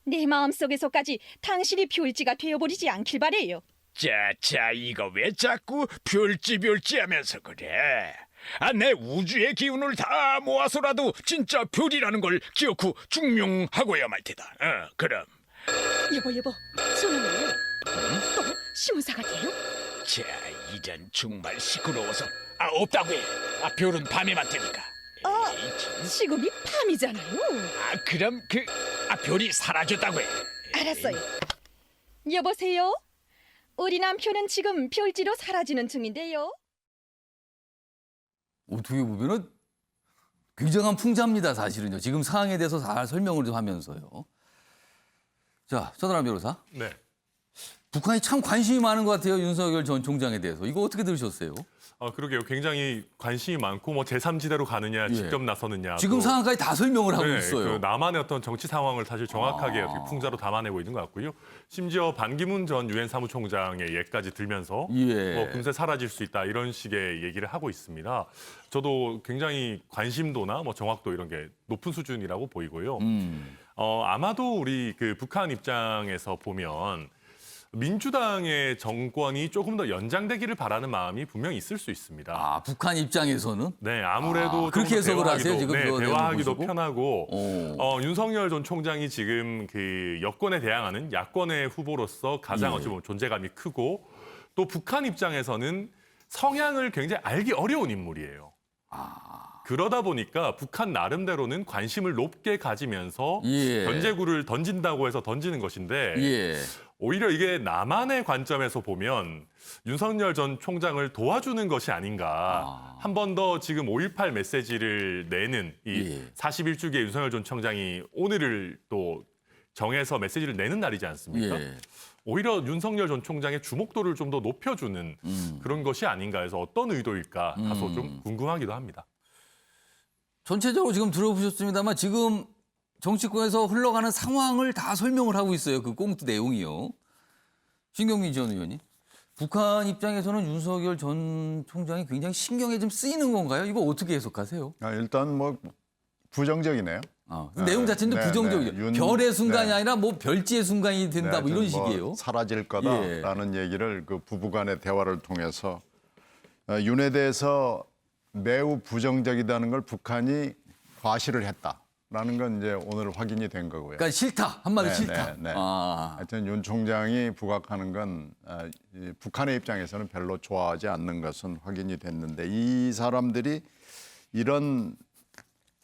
[SPEAKER 12] 내 마음속에서까지 당신이 별지가 되어버리지 않길 바래요.
[SPEAKER 11] 자, 이거 왜 자꾸 별지 하면서 그래? 아, 내 우주의 기운을 다 모아서라도 진짜 별이라는 걸 기어코 증명하고야 말 테다. 그럼.
[SPEAKER 12] 여보, 전화네요. 또 신문사 같아요?
[SPEAKER 11] 자, 이젠 정말 시끄러워서 없다고 해. 별은 밤에만 뜨니까.
[SPEAKER 12] 지금이 밤이잖아요.
[SPEAKER 11] 그럼 별이 사라졌다고 해.
[SPEAKER 12] 알았어요. 여보세요? 우리 남편은 지금 별지로 사라지는 중인데요.
[SPEAKER 1] 어떻게 보면은 굉장한 풍자입니다, 사실은요. 지금 상황에 대해서 잘 설명을 좀 하면서요. 자, 서다람 변호사.
[SPEAKER 5] 네.
[SPEAKER 1] 북한이 참 관심이 많은 것 같아요, 윤석열 전 총장에 대해서. 이거 어떻게 들으셨어요?
[SPEAKER 5] 그러게요. 굉장히 관심이 많고 뭐 제3지대로 가느냐, 직접 나서느냐.
[SPEAKER 1] 지금 상황까지 다 설명을 하고
[SPEAKER 5] 네,
[SPEAKER 1] 있어요.
[SPEAKER 5] 남한의 어떤 정치 상황을 사실 정확하게 어떻게 풍자로 담아내고 있는 것 같고요. 심지어 반기문 전 유엔 사무총장의 예까지 들면서 뭐 금세 사라질 수 있다 이런 식의 얘기를 하고 있습니다. 저도 굉장히 관심도나 뭐 정확도 이런 게 높은 수준이라고 보이고요. 아마도 우리 북한 입장에서 보면 민주당의 정권이 조금 더 연장되기를 바라는 마음이 분명히 있을 수 있습니다.
[SPEAKER 1] 북한 입장에서는?
[SPEAKER 5] 네, 아무래도
[SPEAKER 1] 그렇게 해석을 하세요, 지금?
[SPEAKER 5] 대화하기도 편하고 윤석열 전 총장이 지금 여권에 대항하는 야권의 후보로서 가장 어찌 보면 존재감이 크고 또 북한 입장에서는 성향을 굉장히 알기 어려운 인물이에요. 그러다 보니까 북한 나름대로는 관심을 높게 가지면서 견제구를 던진다고 해서 던지는 것인데 오히려 이게 남한의 관점에서 보면 윤석열 전 총장을 도와주는 것이 아닌가. 한 번 더 지금 5.18 메시지를 내는 이 41주기의 윤석열 전 총장이 오늘을 또 정해서 메시지를 내는 날이지 않습니까? 오히려 윤석열 전 총장의 주목도를 좀 더 높여주는 그런 것이 아닌가 해서 어떤 의도일까 다소 좀 궁금하기도 합니다.
[SPEAKER 1] 전체적으로 지금 들어보셨습니다만 지금 정치권에서 흘러가는 상황을 다 설명을 하고 있어요. 그 꽁트 내용이요. 신경민 전 의원님. 북한 입장에서는 윤석열 전 총장이 굉장히 신경에 좀 쓰이는 건가요? 이거 어떻게 해석하세요?
[SPEAKER 6] 일단 뭐 부정적이네요.
[SPEAKER 1] 내용 자체는 부정적이죠. 별의 순간이 아니라 뭐 별지의 순간이 된다 뭐 이런 식이에요.
[SPEAKER 6] 사라질 거다라는 얘기를 그 부부간의 대화를 통해서 윤에 대해서 매우 부정적이다는 걸 북한이 과시를 했다라는 건 이제 오늘 확인이 된 거고요.
[SPEAKER 1] 그러니까 싫다. 한마디로 싫다.
[SPEAKER 6] 하여튼 윤 총장이 부각하는 건 북한의 입장에서는 별로 좋아하지 않는 것은 확인이 됐는데 이 사람들이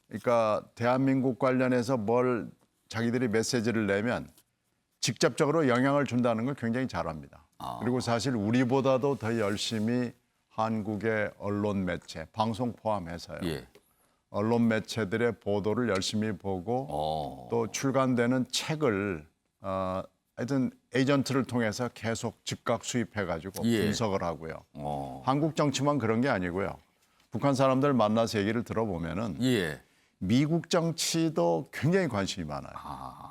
[SPEAKER 6] 그러니까 대한민국 관련해서 뭘 자기들이 메시지를 내면 직접적으로 영향을 준다는 걸 굉장히 잘합니다. 그리고 사실 우리보다도 더 열심히 한국의 언론 매체, 방송 포함해서요. 언론 매체들의 보도를 열심히 보고 또 출간되는 책을 하여튼 에이전트를 통해서 계속 즉각 수입해가지고 분석을 하고요. 한국 정치만 그런 게 아니고요. 북한 사람들 만나서 얘기를 들어보면은
[SPEAKER 1] 예.
[SPEAKER 6] 미국 정치도 굉장히 관심이 많아요.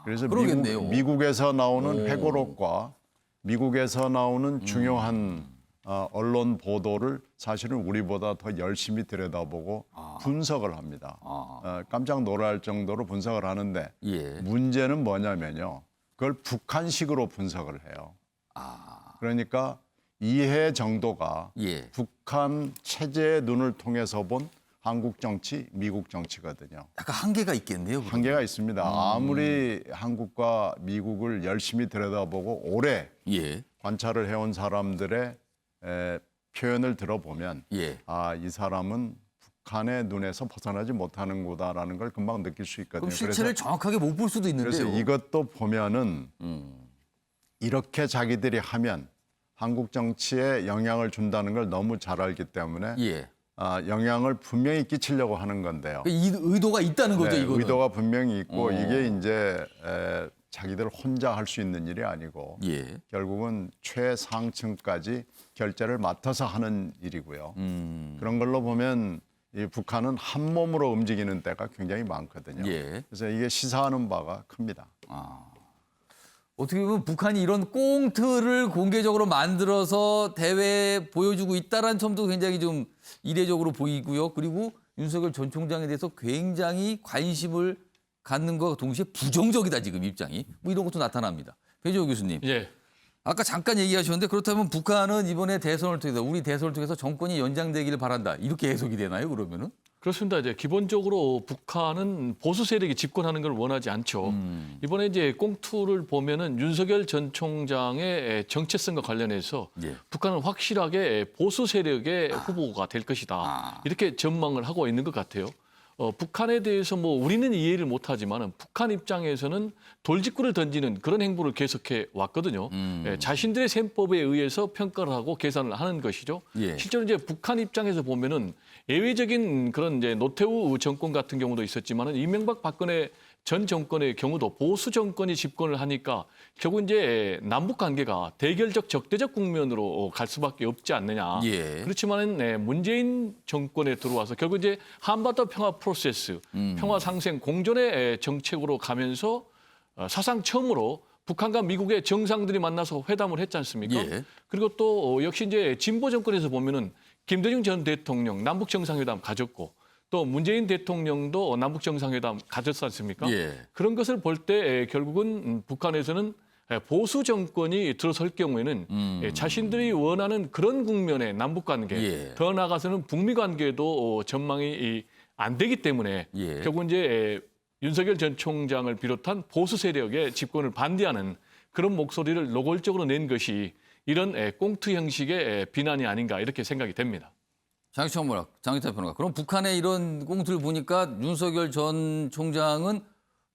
[SPEAKER 6] 그래서
[SPEAKER 1] 그러겠네요.
[SPEAKER 6] 미국에서 나오는
[SPEAKER 1] 오.
[SPEAKER 6] 회고록과 미국에서 나오는 중요한 언론 보도를 사실은 우리보다 더 열심히 들여다보고 분석을 합니다. 깜짝 놀랄 정도로 분석을 하는데
[SPEAKER 1] 예.
[SPEAKER 6] 문제는 뭐냐면요. 그걸 북한식으로 분석을 해요. 그러니까 이해 정도가
[SPEAKER 1] 예.
[SPEAKER 6] 북한 체제의 눈을 통해서 본 한국 정치, 미국 정치거든요.
[SPEAKER 1] 약간 한계가 있겠네요. 그러면.
[SPEAKER 6] 한계가 있습니다. 아무리 한국과 미국을 열심히 들여다보고 오래
[SPEAKER 1] 예.
[SPEAKER 6] 관찰을 해온 사람들의 표현을 들어보면
[SPEAKER 1] 예.
[SPEAKER 6] 아, 이 사람은 북한의 눈에서 벗어나지 못하는구나라는 걸 금방 느낄 수 있거든요.
[SPEAKER 1] 그럼 실체를 정확하게 못 볼 수도 있는데요.
[SPEAKER 6] 그래서 이것도 보면은 이렇게 자기들이 하면 한국 정치에 영향을 준다는 걸 너무 잘 알기 때문에
[SPEAKER 1] 예.
[SPEAKER 6] 영향을 분명히 끼치려고 하는 건데요.
[SPEAKER 1] 이 의도가 있다는 거죠,
[SPEAKER 6] 네,
[SPEAKER 1] 이거는.
[SPEAKER 6] 의도가 분명히 있고 이게 이제 자기들 혼자 할 수 있는 일이 아니고
[SPEAKER 1] 예.
[SPEAKER 6] 결국은 최상층까지 결제를 맡아서 하는 일이고요. 그런 걸로 보면 이 북한은 한 몸으로 움직이는 때가 굉장히 많거든요.
[SPEAKER 1] 예.
[SPEAKER 6] 그래서 이게 시사하는 바가 큽니다.
[SPEAKER 1] 어떻게 보면 북한이 이런 꽁트를 공개적으로 만들어서 대회에 보여주고 있다는 점도 굉장히 좀 이례적으로 보이고요. 그리고 윤석열 전 총장에 대해서 굉장히 관심을 갖는 것과 동시에 부정적이다 지금 입장이. 뭐 이런 것도 나타납니다. 배재호 교수님.
[SPEAKER 4] 예.
[SPEAKER 1] 아까 잠깐 얘기하셨는데 그렇다면 북한은 이번에 대선을 통해서 우리 대선을 통해서 정권이 연장되기를 바란다. 이렇게 해석이 되나요, 그러면은?
[SPEAKER 4] 그렇습니다. 이제 기본적으로 북한은 보수 세력이 집권하는 걸 원하지 않죠. 이번에 이제 꽁투를 보면은 윤석열 전 총장의 정체성과 관련해서
[SPEAKER 1] 예.
[SPEAKER 4] 북한은 확실하게 보수 세력의 후보가 될 것이다. 이렇게 전망을 하고 있는 것 같아요. 북한에 대해서 뭐 우리는 이해를 못하지만 북한 입장에서는 돌직구를 던지는 그런 행보를 계속해 왔거든요. 자신들의 셈법에 의해서 평가를 하고 계산을 하는 것이죠.
[SPEAKER 1] 예.
[SPEAKER 4] 실제로 이제 북한 입장에서 보면은 예외적인 그런 이제 노태우 정권 같은 경우도 있었지만은 이명박 박근혜 전 정권의 경우도 보수 정권이 집권을 하니까 결국 이제 남북 관계가 대결적 적대적 국면으로 갈 수밖에 없지 않느냐.
[SPEAKER 1] 예.
[SPEAKER 4] 그렇지만은 문재인 정권에 들어와서 결국 이제 한반도 평화 프로세스, 평화 상생 공존의 정책으로 가면서 사상 처음으로 북한과 미국의 정상들이 만나서 회담을 했지 않습니까?
[SPEAKER 1] 예.
[SPEAKER 4] 그리고 또 역시 이제 진보 정권에서 보면은 김대중 전 대통령 남북 정상회담 가졌고 또 문재인 대통령도 남북 정상회담 가졌지 않습니까?
[SPEAKER 1] 예.
[SPEAKER 4] 그런 것을 볼 때 결국은 북한에서는 보수 정권이 들어설 경우에는 자신들이 원하는 그런 국면의 남북 관계,
[SPEAKER 1] 예.
[SPEAKER 4] 더 나아가서는 북미 관계도 전망이 안 되기 때문에
[SPEAKER 1] 예.
[SPEAKER 4] 결국 이제 윤석열 전 총장을 비롯한 보수 세력의 집권을 반대하는 그런 목소리를 노골적으로 낸 것이 이런 꽁트 형식의 비난이 아닌가 이렇게 생각이 됩니다.
[SPEAKER 1] 장희찬 평론가. 그럼 북한의 이런 꽁트를 보니까 윤석열 전 총장은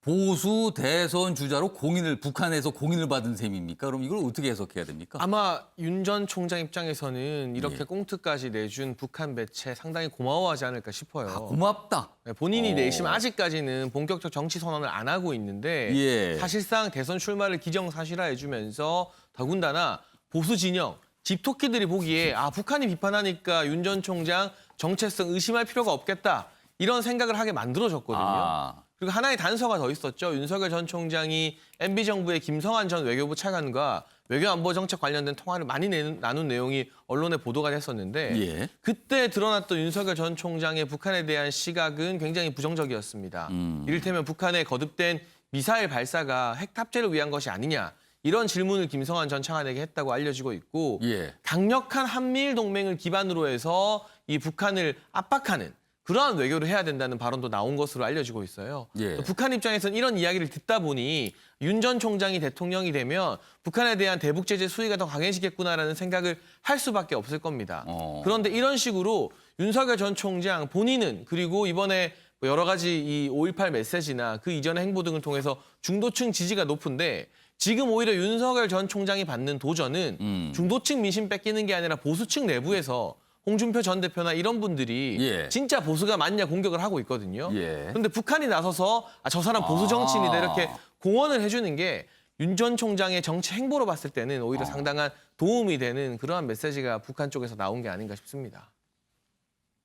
[SPEAKER 1] 보수 대선 주자로 북한에서 공인을 받은 셈입니까? 그럼 이걸 어떻게 해석해야 됩니까?
[SPEAKER 7] 아마 윤 전 총장 입장에서는 이렇게
[SPEAKER 1] 예.
[SPEAKER 7] 꽁트까지 내준 북한 매체 상당히 고마워하지 않을까 싶어요.
[SPEAKER 1] 고맙다.
[SPEAKER 7] 본인이 내심 아직까지는 본격적 정치 선언을 안 하고 있는데
[SPEAKER 1] 예.
[SPEAKER 7] 사실상 대선 출마를 기정사실화해주면서 더군다나 보수 진영, 집토끼들이 보기에 북한이 비판하니까 윤 전 총장 정체성 의심할 필요가 없겠다 이런 생각을 하게 만들어졌거든요. 그리고 하나의 단서가 더 있었죠. 윤석열 전 총장이 MB정부의 김성한 전 외교부 차관과 외교안보정책 관련된 통화를 많이 나눈 내용이 언론에 보도가 됐었는데
[SPEAKER 1] 예.
[SPEAKER 7] 그때 드러났던 윤석열 전 총장의 북한에 대한 시각은 굉장히 부정적이었습니다. 이를테면 북한의 거듭된 미사일 발사가 핵 탑재를 위한 것이 아니냐. 이런 질문을 김성한 전 차관에게 했다고 알려지고 있고
[SPEAKER 1] 예.
[SPEAKER 7] 강력한 한미일 동맹을 기반으로 해서 이 북한을 압박하는 그러한 외교를 해야 된다는 발언도 나온 것으로 알려지고 있어요.
[SPEAKER 1] 예.
[SPEAKER 7] 북한 입장에서는 이런 이야기를 듣다 보니 윤 전 총장이 대통령이 되면 북한에 대한 대북 제재 수위가 더 강해지겠구나라는 생각을 할 수밖에 없을 겁니다. 그런데 이런 식으로 윤석열 전 총장 본인은 그리고 이번에 여러 가지 이 5.18 메시지나 그 이전의 행보 등을 통해서 중도층 지지가 높은데 지금 오히려 윤석열 전 총장이 받는 도전은 중도층 민심 뺏기는 게 아니라 보수층 내부에서 홍준표 전 대표나 이런 분들이
[SPEAKER 1] 예.
[SPEAKER 7] 진짜 보수가 맞냐 공격을 하고 있거든요.
[SPEAKER 1] 예.
[SPEAKER 7] 그런데 북한이 나서서 저 사람 보수 정치인이다 이렇게 공언을 해주는 게 윤 전 총장의 정치 행보로 봤을 때는 오히려 상당한 도움이 되는 그러한 메시지가 북한 쪽에서 나온 게 아닌가 싶습니다.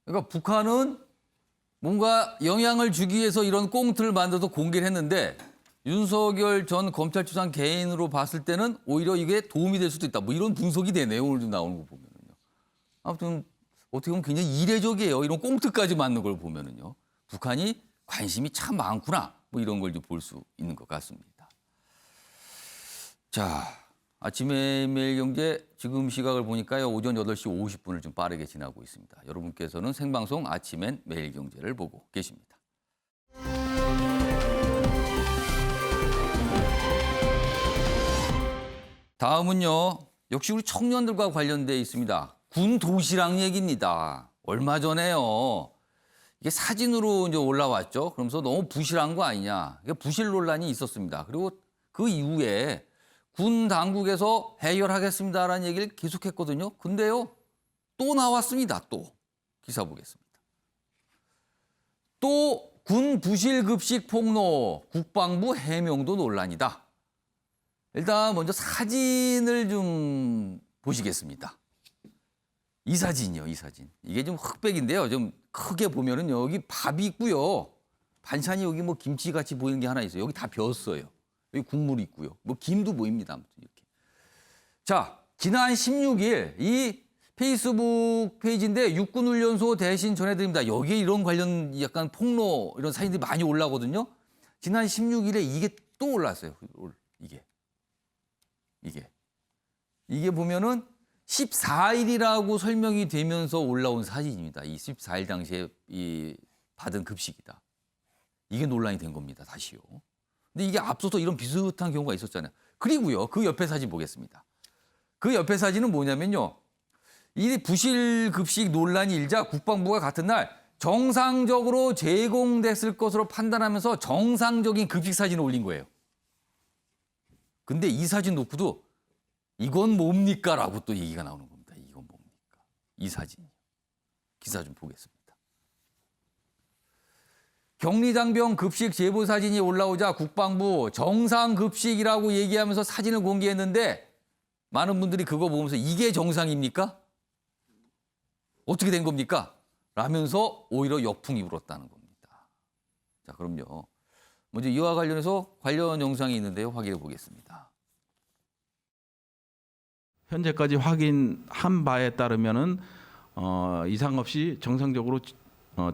[SPEAKER 1] 그러니까 북한은 뭔가 영향을 주기 위해서 이런 꽁트를 만들어서 공개를 했는데 윤석열 전 검찰총장 개인으로 봤을 때는 오히려 이게 도움이 될 수도 있다. 뭐 이런 분석이 되네요. 오늘 좀 나오는 거 보면은요. 아무튼 어떻게 보면 굉장히 이례적이에요. 이런 꽁트까지 맞는 걸 보면은요. 북한이 관심이 참 많구나. 뭐 이런 걸 좀 볼 수 있는 것 같습니다. 자, 아침에 매일경제 지금 시각을 보니까요. 오전 8시 50분을 좀 빠르게 지나고 있습니다. 여러분께서는 생방송 아침엔 매일경제를 보고 계십니다. 다음은요. 역시 우리 청년들과 관련돼 있습니다. 군 도시락 얘기입니다. 얼마 전에요. 이게 사진으로 이제 올라왔죠. 그러면서 너무 부실한 거 아니냐. 이게 부실 논란이 있었습니다. 그리고 그 이후에 군 당국에서 해결하겠습니다라는 얘기를 계속했거든요. 근데요. 또 나왔습니다. 또. 기사 보겠습니다. 또 군 부실 급식 폭로, 국방부 해명도 논란이다. 일단 먼저 사진을 좀 보시겠습니다. 이 사진이요, 이 사진. 이게 좀 흑백인데요. 좀 크게 보면은 여기 밥이 있고요. 반찬이 여기 뭐 김치 같이 보이는 게 하나 있어요. 여기 다 비었어요. 여기 국물이 있고요. 뭐 김도 보입니다. 아무튼 이렇게. 자, 지난 16일 이 페이스북 페이지인데 육군훈련소 대신 전해드립니다. 여기에 이런 관련 약간 폭로 이런 사진들이 많이 올라오거든요. 지난 16일에 이게 또 올랐어요. 이게 보면은 14일이라고 설명이 되면서 올라온 사진입니다. 이 14일 당시에 이 받은 급식이다. 이게 논란이 된 겁니다. 다시요. 근데 이게 앞서서 이런 비슷한 경우가 있었잖아요. 그리고요. 그 옆에 사진 보겠습니다. 그 옆에 사진은 뭐냐면요. 이 부실 급식 논란이 일자 국방부가 같은 날 정상적으로 제공됐을 것으로 판단하면서 정상적인 급식 사진을 올린 거예요. 근데 이 사진 놓고도 이건 뭡니까? 라고 또 얘기가 나오는 겁니다. 이건 뭡니까? 이 사진. 기사 좀 보겠습니다. 격리장병 급식 제보 사진이 올라오자 국방부 정상 급식이라고 얘기하면서 사진을 공개했는데 많은 분들이 그거 보면서 이게 정상입니까? 어떻게 된 겁니까? 라면서 오히려 역풍이 불었다는 겁니다. 자, 그럼요. 먼저 이와 관련해서 관련 영상이 있는데요. 확인해 보겠습니다.
[SPEAKER 13] 현재까지 확인한 바에 따르면은 이상 없이 정상적으로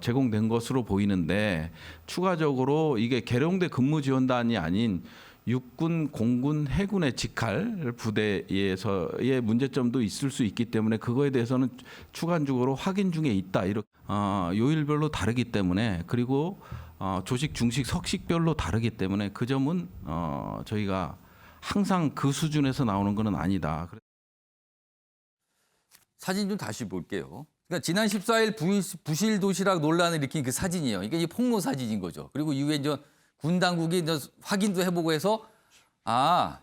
[SPEAKER 13] 제공된 것으로 보이는데 추가적으로 이게 계룡대 근무지원단이 아닌 육군, 공군, 해군의 직할 부대에서의 문제점도 있을 수 있기 때문에 그거에 대해서는 추가적으로 확인 중에 있다. 이렇게 요일별로 다르기 때문에 그리고 조식, 중식, 석식별로 다르기 때문에 그 점은 저희가 항상 그 수준에서 나오는 것은 아니다.
[SPEAKER 1] 사진 좀 다시 볼게요. 그러니까 지난 14일 부실 도시락 논란을 일으킨 그 사진이에요. 이게 이제 폭로 사진인 거죠. 그리고 이후에 이제 군 당국이 이제 확인도 해보고 해서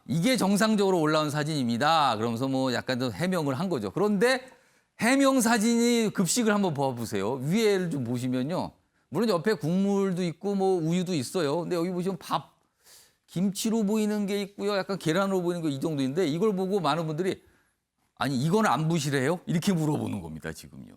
[SPEAKER 1] 이게 정상적으로 올라온 사진입니다. 그러면서 뭐 약간 좀 해명을 한 거죠. 그런데 해명 사진이 급식을 한번 봐보세요. 위에를 좀 보시면요. 물론 옆에 국물도 있고 뭐 우유도 있어요. 근데 여기 보시면 밥, 김치로 보이는 게 있고요. 약간 계란으로 보이는 거 이 정도인데 이걸 보고 많은 분들이 아니 이건 안 부실해요? 이렇게 물어보는 겁니다. 지금요.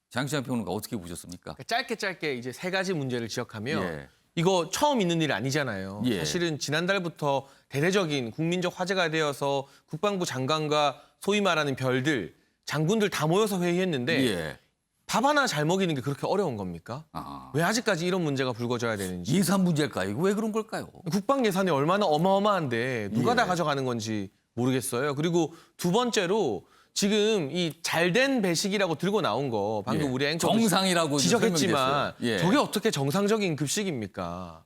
[SPEAKER 1] 장시환 평론가 어떻게 보셨습니까?
[SPEAKER 7] 짧게 이제 세 가지 문제를 지적하면
[SPEAKER 1] 예.
[SPEAKER 7] 이거 처음 있는 일 아니잖아요.
[SPEAKER 1] 예.
[SPEAKER 7] 사실은 지난달부터 대대적인 국민적 화제가 되어서 국방부 장관과 소위 말하는 별들, 장군들 다 모여서 회의했는데
[SPEAKER 1] 예.
[SPEAKER 7] 밥 하나 잘 먹이는 게 그렇게 어려운 겁니까? 왜 아직까지 이런 문제가 불거져야 되는지.
[SPEAKER 1] 예산 문제일까요? 이거 왜 그런 걸까요?
[SPEAKER 7] 국방 예산이 얼마나 어마어마한데 누가
[SPEAKER 1] 예.
[SPEAKER 7] 다 가져가는 건지 모르겠어요. 그리고 두 번째로 지금 이 잘된 배식이라고 들고 나온 거 방금
[SPEAKER 1] 예.
[SPEAKER 7] 우리 앵커도
[SPEAKER 1] 정상이라고
[SPEAKER 7] 지적했지만
[SPEAKER 1] 설명이 됐어요. 예.
[SPEAKER 7] 저게 어떻게 정상적인 급식입니까?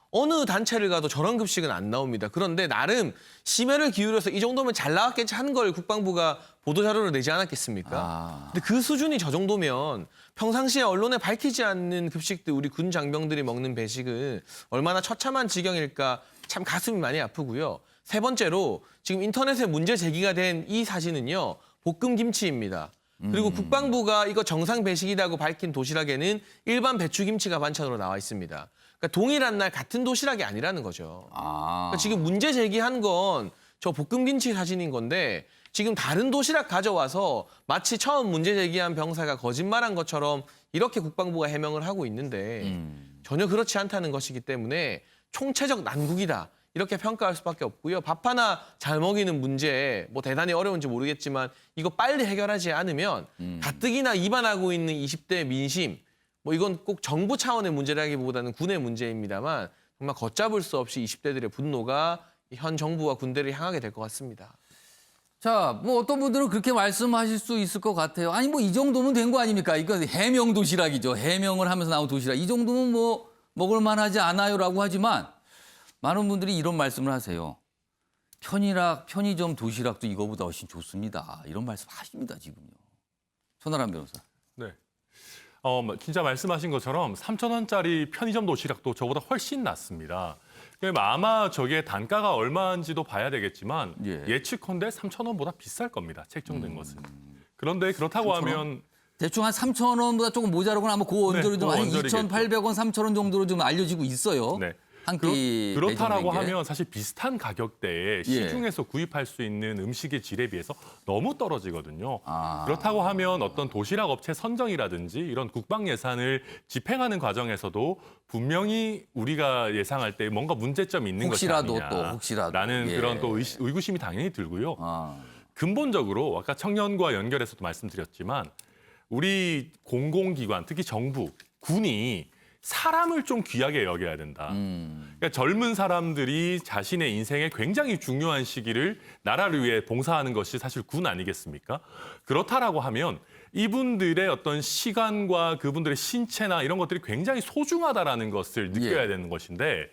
[SPEAKER 7] 어느 단체를 가도 저런 급식은 안 나옵니다. 그런데 나름 심혈을 기울여서 이 정도면 잘 나왔겠지 하는 걸 국방부가 보도자료를 내지 않았겠습니까? 근데 그 수준이 저 정도면 평상시에 언론에 밝히지 않는 급식들 우리 군 장병들이 먹는 배식은 얼마나 처참한 지경일까 참 가슴이 많이 아프고요. 세 번째로 지금 인터넷에 문제 제기가 된 이 사진은요. 볶음 김치입니다. 그리고 국방부가 이거 정상 배식이라고 밝힌 도시락에는 일반 배추김치가 반찬으로 나와 있습니다. 그러니까 동일한 날 같은 도시락이 아니라는 거죠. 그러니까 지금 문제 제기한 건 저 볶음 김치 사진인 건데 지금 다른 도시락 가져와서 마치 처음 문제 제기한 병사가 거짓말한 것처럼 이렇게 국방부가 해명을 하고 있는데 전혀 그렇지 않다는 것이기 때문에 총체적 난국이다. 이렇게 평가할 수밖에 없고요. 밥 하나 잘 먹이는 문제 뭐 대단히 어려운지 모르겠지만 이거 빨리 해결하지 않으면 가뜩이나 입안하고 있는 20대 민심 뭐 이건 꼭 정부 차원의 문제라기보다는 군의 문제입니다만 정말 걷잡을 수 없이 20대들의 분노가 현 정부와 군대를 향하게 될 것 같습니다.
[SPEAKER 1] 자, 뭐 어떤 분들은 그렇게 말씀하실 수 있을 것 같아요. 아니 뭐 이 정도면 된 거 아닙니까? 이건 해명 도시락이죠. 해명을 하면서 나온 도시락. 이 정도면 뭐 먹을 만하지 않아요라고 하지만 많은 분들이 이런 말씀을 하세요. 편의점 도시락도 이거보다 훨씬 좋습니다. 이런 말씀 하십니다, 지금요. 손아람 변호사.
[SPEAKER 5] 네. 진짜 말씀하신 것처럼 3,000원짜리 편의점 도시락도 저보다 훨씬 낫습니다. 아마 저게 단가가 얼마인지도 봐야 되겠지만 예측컨대 3,000원보다 비쌀 겁니다. 책정된 것은. 그런데 그렇다고 3,000원? 하면
[SPEAKER 1] 대충 한 3,000원보다 조금 모자라거나 아마 그 언저리 좀 한 2,800원, 3,000원 정도로 좀 알려지고 있어요.
[SPEAKER 5] 네.
[SPEAKER 1] 한 끼
[SPEAKER 5] 그렇다라고
[SPEAKER 1] 배정된 게.
[SPEAKER 5] 하면 사실 비슷한 가격대에 시중에서 구입할 수 있는 음식의 질에 비해서 너무 떨어지거든요. 그렇다고 하면 어떤 도시락 업체 선정이라든지 이런 국방 예산을 집행하는 과정에서도 분명히 우리가 예상할 때 뭔가 문제점이 있는 것이 아니냐라는 그런 또 의구심이 당연히 들고요. 근본적으로 아까 청년과 연결해서도 말씀드렸지만 우리 공공기관, 특히 정부, 군이 사람을 좀 귀하게 여겨야 된다. 그러니까 젊은 사람들이 자신의 인생에 굉장히 중요한 시기를 나라를 위해 봉사하는 것이 사실 군 아니겠습니까? 그렇다라고 하면 이분들의 어떤 시간과 그분들의 신체나 이런 것들이 굉장히 소중하다라는 것을 느껴야 되는 것인데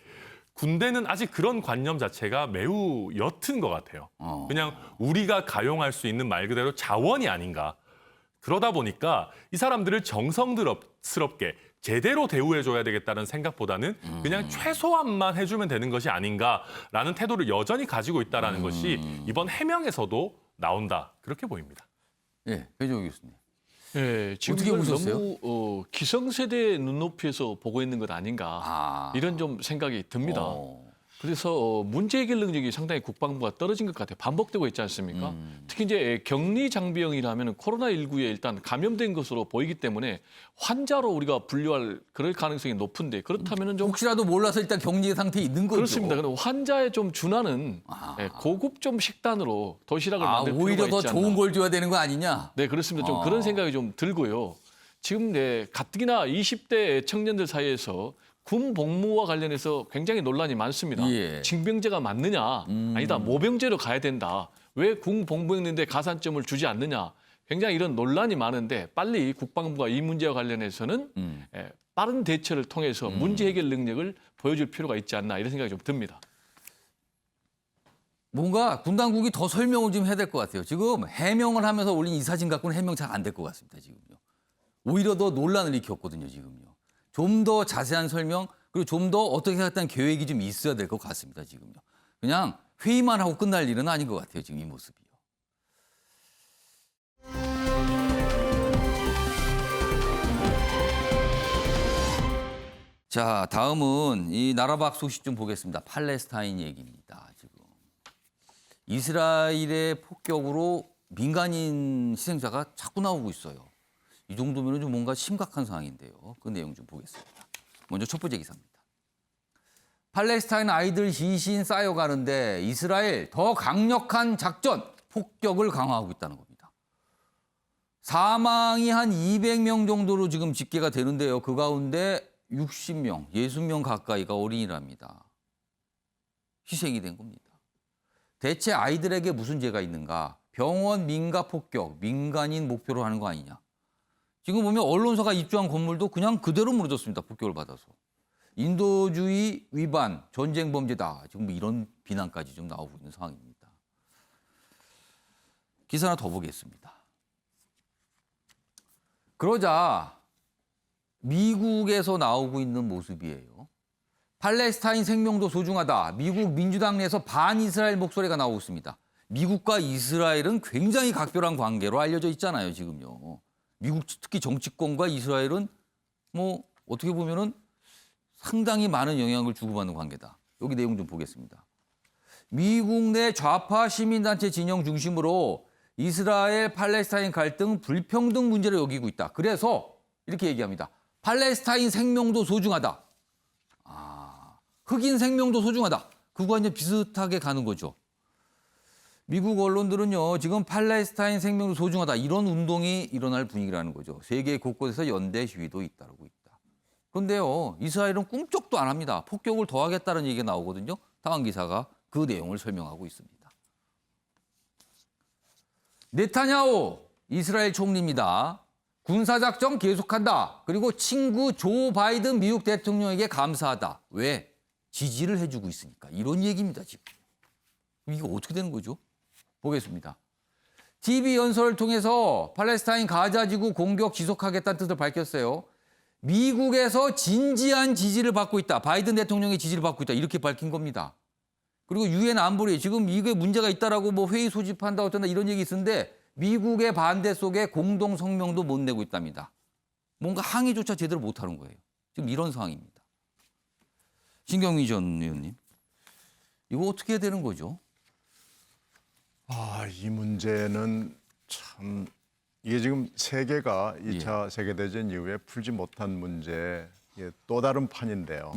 [SPEAKER 5] 군대는 아직 그런 관념 자체가 매우 옅은 것 같아요. 그냥 우리가 가용할 수 있는 말 그대로 자원이 아닌가. 그러다 보니까 이 사람들을 정성스럽게 제대로 대우해줘야 되겠다는 생각보다는 그냥 최소한만 해주면 되는 것이 아닌가라는 태도를 여전히 가지고 있다는 것이 이번 해명에서도 나온다. 그렇게 보입니다.
[SPEAKER 1] 예, 배종익 교수님.
[SPEAKER 4] 예, 지금
[SPEAKER 1] 어떻게 보셨어요?
[SPEAKER 4] 너무 기성세대의 눈높이에서 보고 있는 것 아닌가 이런 좀 생각이 듭니다. 그래서 문제 해결 능력이 상당히 국방부가 떨어진 것 같아요. 반복되고 있지 않습니까? 특히 이제 격리 장병이라면 코로나19에 일단 감염된 것으로 보이기 때문에 환자로 우리가 분류할 그럴 가능성이 높은데 그렇다면 좀
[SPEAKER 1] 혹시라도 몰라서 일단 격리 상태에 있는 거죠.
[SPEAKER 4] 그렇습니다. 그럼 환자에 좀 준하는 고급 좀 식단으로 도시락을 만들 필요가 있지 않나.
[SPEAKER 1] 오히려 더 좋은 걸 줘야 되는 거 아니냐?
[SPEAKER 4] 네, 그렇습니다. 좀 그런 생각이 좀 들고요. 지금 가뜩이나 20대 청년들 사이에서 군 복무와 관련해서 굉장히 논란이 많습니다. 징병제가 맞느냐? 아니다, 모병제로 가야 된다. 왜 군 복무했는데 가산점을 주지 않느냐? 굉장히 이런 논란이 많은데 빨리 국방부가 이 문제와 관련해서는 빠른 대처를 통해서 문제 해결 능력을 보여줄 필요가 있지 않나 이런 생각이 좀 듭니다.
[SPEAKER 1] 뭔가 군 당국이 더 설명을 좀 해야 될 것 같아요. 지금 해명을 하면서 올린 이 사진 갖고는 해명 잘 안 될 것 같습니다. 지금요. 오히려 더 논란을 일으켰거든요. 지금요. 좀 더 자세한 설명 그리고 좀 더 어떻게 하겠다는 계획이 좀 있어야 될 것 같습니다. 지금요. 그냥 회의만 하고 끝날 일은 아닌 것 같아요. 지금 이 모습이요. 자, 다음은 이 나라 밖 소식 좀 보겠습니다. 팔레스타인 얘기입니다. 지금 이스라엘의 폭격으로 민간인 희생자가 자꾸 나오고 있어요. 이 정도면 좀 뭔가 심각한 상황인데요. 그 내용 좀 보겠습니다. 먼저 첫 번째 기사입니다. 팔레스타인 아이들 시신 쌓여가는데 이스라엘 더 강력한 작전, 폭격을 강화하고 있다는 겁니다. 사망이 한 200명 정도로 지금 집계가 되는데요. 그 가운데 60명, 60명 가까이가 어린이랍니다. 희생이 된 겁니다. 대체 아이들에게 무슨 죄가 있는가? 병원 민가 폭격, 민간인 목표로 하는 거 아니냐? 지금 보면 언론사가 입주한 건물도 그냥 그대로 무너졌습니다. 폭격을 받아서. 인도주의 위반, 전쟁 범죄다. 지금 뭐 이런 비난까지 좀 나오고 있는 상황입니다. 기사 하나 더 보겠습니다. 그러자 미국에서 나오고 있는 모습이에요. 팔레스타인 생명도 소중하다. 미국 민주당 내에서 반이스라엘 목소리가 나오고 있습니다. 미국과 이스라엘은 굉장히 각별한 관계로 알려져 있잖아요, 지금요. 미국 특히 정치권과 이스라엘은 뭐 어떻게 보면은 상당히 많은 영향을 주고받는 관계다. 여기 내용 좀 보겠습니다. 미국 내 좌파 시민단체 진영 중심으로 이스라엘 팔레스타인 갈등 불평등 문제로 여기고 있다. 그래서 이렇게 얘기합니다. 팔레스타인 생명도 소중하다. 흑인 생명도 소중하다. 그거와 이제 비슷하게 가는 거죠. 미국 언론들은요, 지금 팔레스타인 생명도 소중하다. 이런 운동이 일어날 분위기라는 거죠. 세계 곳곳에서 연대 시위도 잇따르고 있다. 그런데요, 이스라엘은 꿈쩍도 안 합니다. 폭격을 더 하겠다는 얘기가 나오거든요. 다음 기사가 그 내용을 설명하고 있습니다. 네타냐후 이스라엘 총리입니다. 군사작전 계속한다. 그리고 친구 조 바이든 미국 대통령에게 감사하다. 왜? 지지를 해주고 있으니까. 이런 얘기입니다, 지금. 이게 어떻게 되는 거죠? 보겠습니다. TV 연설을 통해서 팔레스타인 가자지구 공격 지속하겠다는 뜻을 밝혔어요. 미국에서 진지한 지지를 받고 있다. 바이든 대통령의 지지를 받고 있다. 이렇게 밝힌 겁니다. 그리고 유엔 안보리 지금 이게 문제가 있다라고 뭐 회의 소집한다 어쩐다 이런 얘기 있었는데 미국의 반대 속에 공동 성명도 못 내고 있답니다. 뭔가 항의조차 제대로 못 하는 거예요. 지금 이런 상황입니다. 신경미 전 의원님, 이거 어떻게 해야 되는 거죠?
[SPEAKER 6] 이 문제는 참 이게 지금 세계가 2차 세계대전 이후에 풀지 못한 문제의 또 다른 판인데요.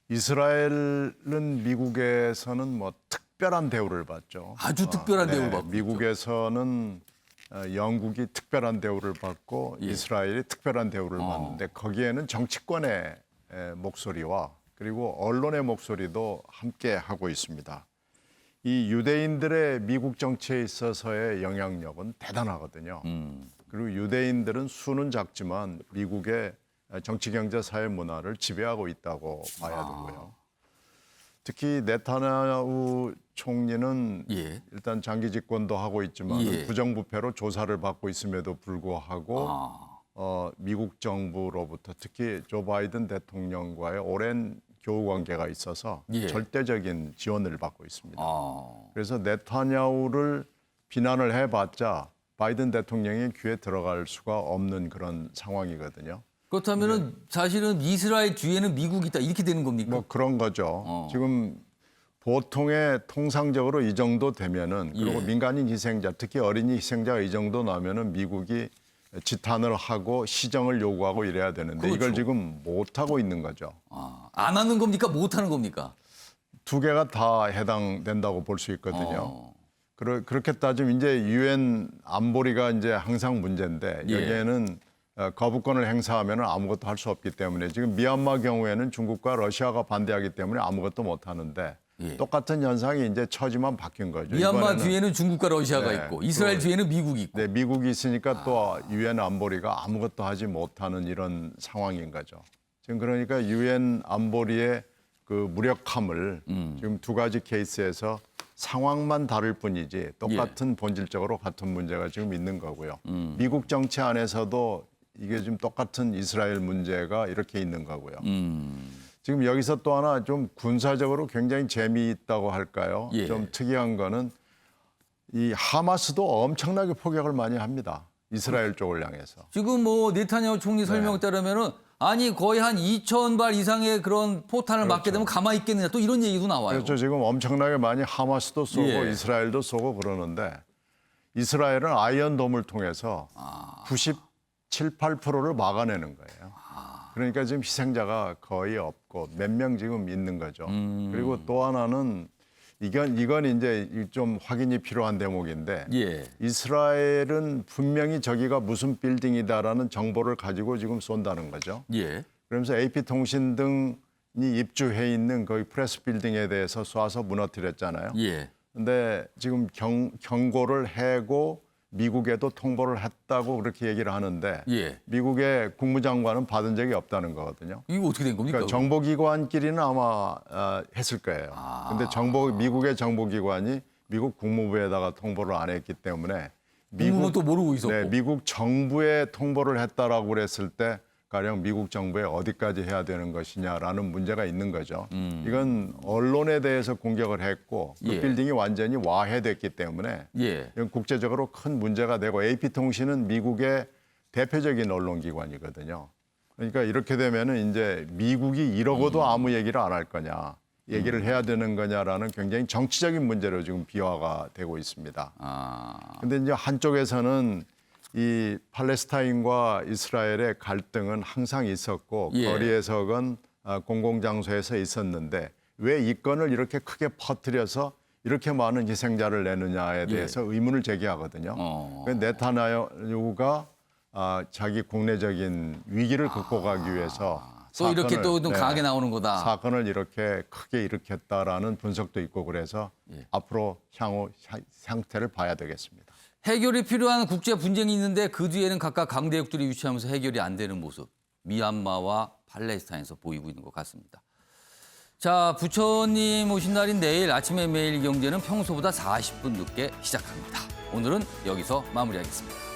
[SPEAKER 6] 이스라엘은 미국에서는 뭐 특별한 대우를 받죠.
[SPEAKER 1] 아주 특별한 대우를 받고
[SPEAKER 6] 미국에서는 영국이 특별한 대우를 받고 이스라엘이 특별한 대우를 받는데 거기에는 정치권의 목소리와 그리고 언론의 목소리도 함께 하고 있습니다. 이 유대인들의 미국 정치에 있어서의 영향력은 대단하거든요. 그리고 유대인들은 수는 작지만 미국의 정치, 경제, 사회 문화를 지배하고 있다고 봐야 되고요. 특히 네타냐후 총리는 일단 장기 집권도 하고 있지만 부정부패로 조사를 받고 있음에도 불구하고 미국 정부로부터 특히 조 바이든 대통령과의 오랜 교우 관계가 있어서 절대적인 지원을 받고 있습니다. 그래서 네타냐후를 비난을 해봤자 바이든 대통령이 귀에 들어갈 수가 없는 그런 상황이거든요.
[SPEAKER 1] 그렇다면은 사실은 이스라엘 뒤에는 미국이 있다 이렇게 되는 겁니까?
[SPEAKER 6] 뭐 그런 거죠. 지금 보통의 통상적으로 이 정도 되면은 그리고 민간인 희생자, 특히 어린이 희생자가 이 정도 나면은 미국이 지탄을 하고 시정을 요구하고 이래야 되는데 이걸 지금 못 하고 있는 거죠.
[SPEAKER 1] 안 하는 겁니까? 못 하는 겁니까?
[SPEAKER 6] 두 개가 다 해당된다고 볼 수 있거든요. 그렇게 따지면 이제 유엔 안보리가 이제 항상 문제인데 여기에는 거부권을 행사하면 아무것도 할 수 없기 때문에 지금 미얀마 경우에는 중국과 러시아가 반대하기 때문에 아무것도 못 하는데 똑같은 현상이 이제 처지만 바뀐 거죠.
[SPEAKER 1] 미얀마 뒤에는 중국과 러시아가 있고 이스라엘 뒤에는 미국이 있고.
[SPEAKER 6] 네, 미국이 있으니까 또 유엔 안보리가 아무것도 하지 못하는 이런 상황인 거죠. 지금 그러니까 유엔 안보리의 그 무력함을 지금 두 가지 케이스에서 상황만 다를 뿐이지 똑같은 본질적으로 같은 문제가 지금 있는 거고요. 미국 정치 안에서도 이게 지금 똑같은 이스라엘 문제가 이렇게 있는 거고요. 지금 여기서 또 하나 좀 군사적으로 굉장히 재미있다고 할까요? 좀 특이한 거는 이 하마스도 엄청나게 포격을 많이 합니다. 이스라엘 쪽을 향해서.
[SPEAKER 1] 지금 뭐 네타냐후 총리 설명에 따르면은 아니 거의 한 2,000발 이상의 그런 포탄을 맞게 되면 가만히 있겠느냐 또 이런 얘기도 나와요.
[SPEAKER 6] 그렇죠. 지금 엄청나게 많이 하마스도 쏘고 이스라엘도 쏘고 그러는데 이스라엘은 아이언돔을 통해서 97, 8%를 막아내는 거예요. 그러니까 지금 희생자가 거의 없고 몇 명 지금 있는 거죠. 그리고 또 하나는 이건 이제 좀 확인이 필요한 대목인데 이스라엘은 분명히 저기가 무슨 빌딩이다라는 정보를 가지고 지금 쏜다는 거죠. 그러면서 AP통신 등이 입주해 있는 거기 프레스 빌딩에 대해서 쏴서 무너뜨렸잖아요. 근데 지금 경고를 해고 미국에도 통보를 했다고 그렇게 얘기를 하는데 미국의 국무장관은 받은 적이 없다는 거거든요.
[SPEAKER 1] 이거 어떻게 된 겁니까?
[SPEAKER 6] 그러니까 정보기관끼리는 아마 했을 거예요. 근데 미국의 정보기관이 미국 국무부에다가 통보를 안 했기 때문에
[SPEAKER 1] 국무부도 모르고 있었고.
[SPEAKER 6] 네, 미국 정부에 통보를 했다라고 그랬을 때 가령 미국 정부에 어디까지 해야 되는 것이냐라는 문제가 있는 거죠. 이건 언론에 대해서 공격을 했고 그 빌딩이 완전히 와해됐기 때문에 이건 국제적으로 큰 문제가 되고 AP통신은 미국의 대표적인 언론기관이거든요. 그러니까 이렇게 되면은 이제 미국이 이러고도 아무 얘기를 안 할 거냐. 얘기를 해야 되는 거냐라는 굉장히 정치적인 문제로 지금 비화가 되고 있습니다. 근데 이제 한쪽에서는 이 팔레스타인과 이스라엘의 갈등은 항상 있었고
[SPEAKER 1] 예.
[SPEAKER 6] 거리에서건 공공장소에서 있었는데 왜 이 건을 이렇게 크게 퍼뜨려서 이렇게 많은 희생자를 내느냐에 대해서 의문을 제기하거든요. 네타냐후가 자기 국내적인 위기를 극복하기 위해서
[SPEAKER 1] 또 이렇게 또
[SPEAKER 6] 네,
[SPEAKER 1] 강하게 나오는 거다.
[SPEAKER 6] 사건을 이렇게 크게 일으켰다라는 분석도 있고 그래서 앞으로 향후 상태를 봐야 되겠습니다.
[SPEAKER 1] 해결이 필요한 국제 분쟁이 있는데 그 뒤에는 각각 강대국들이 유치하면서 해결이 안 되는 모습. 미얀마와 팔레스타인에서 보이고 있는 것 같습니다. 자, 부처님 오신 날인 내일 아침에 매일 경제는 평소보다 40분 늦게 시작합니다. 오늘은 여기서 마무리하겠습니다.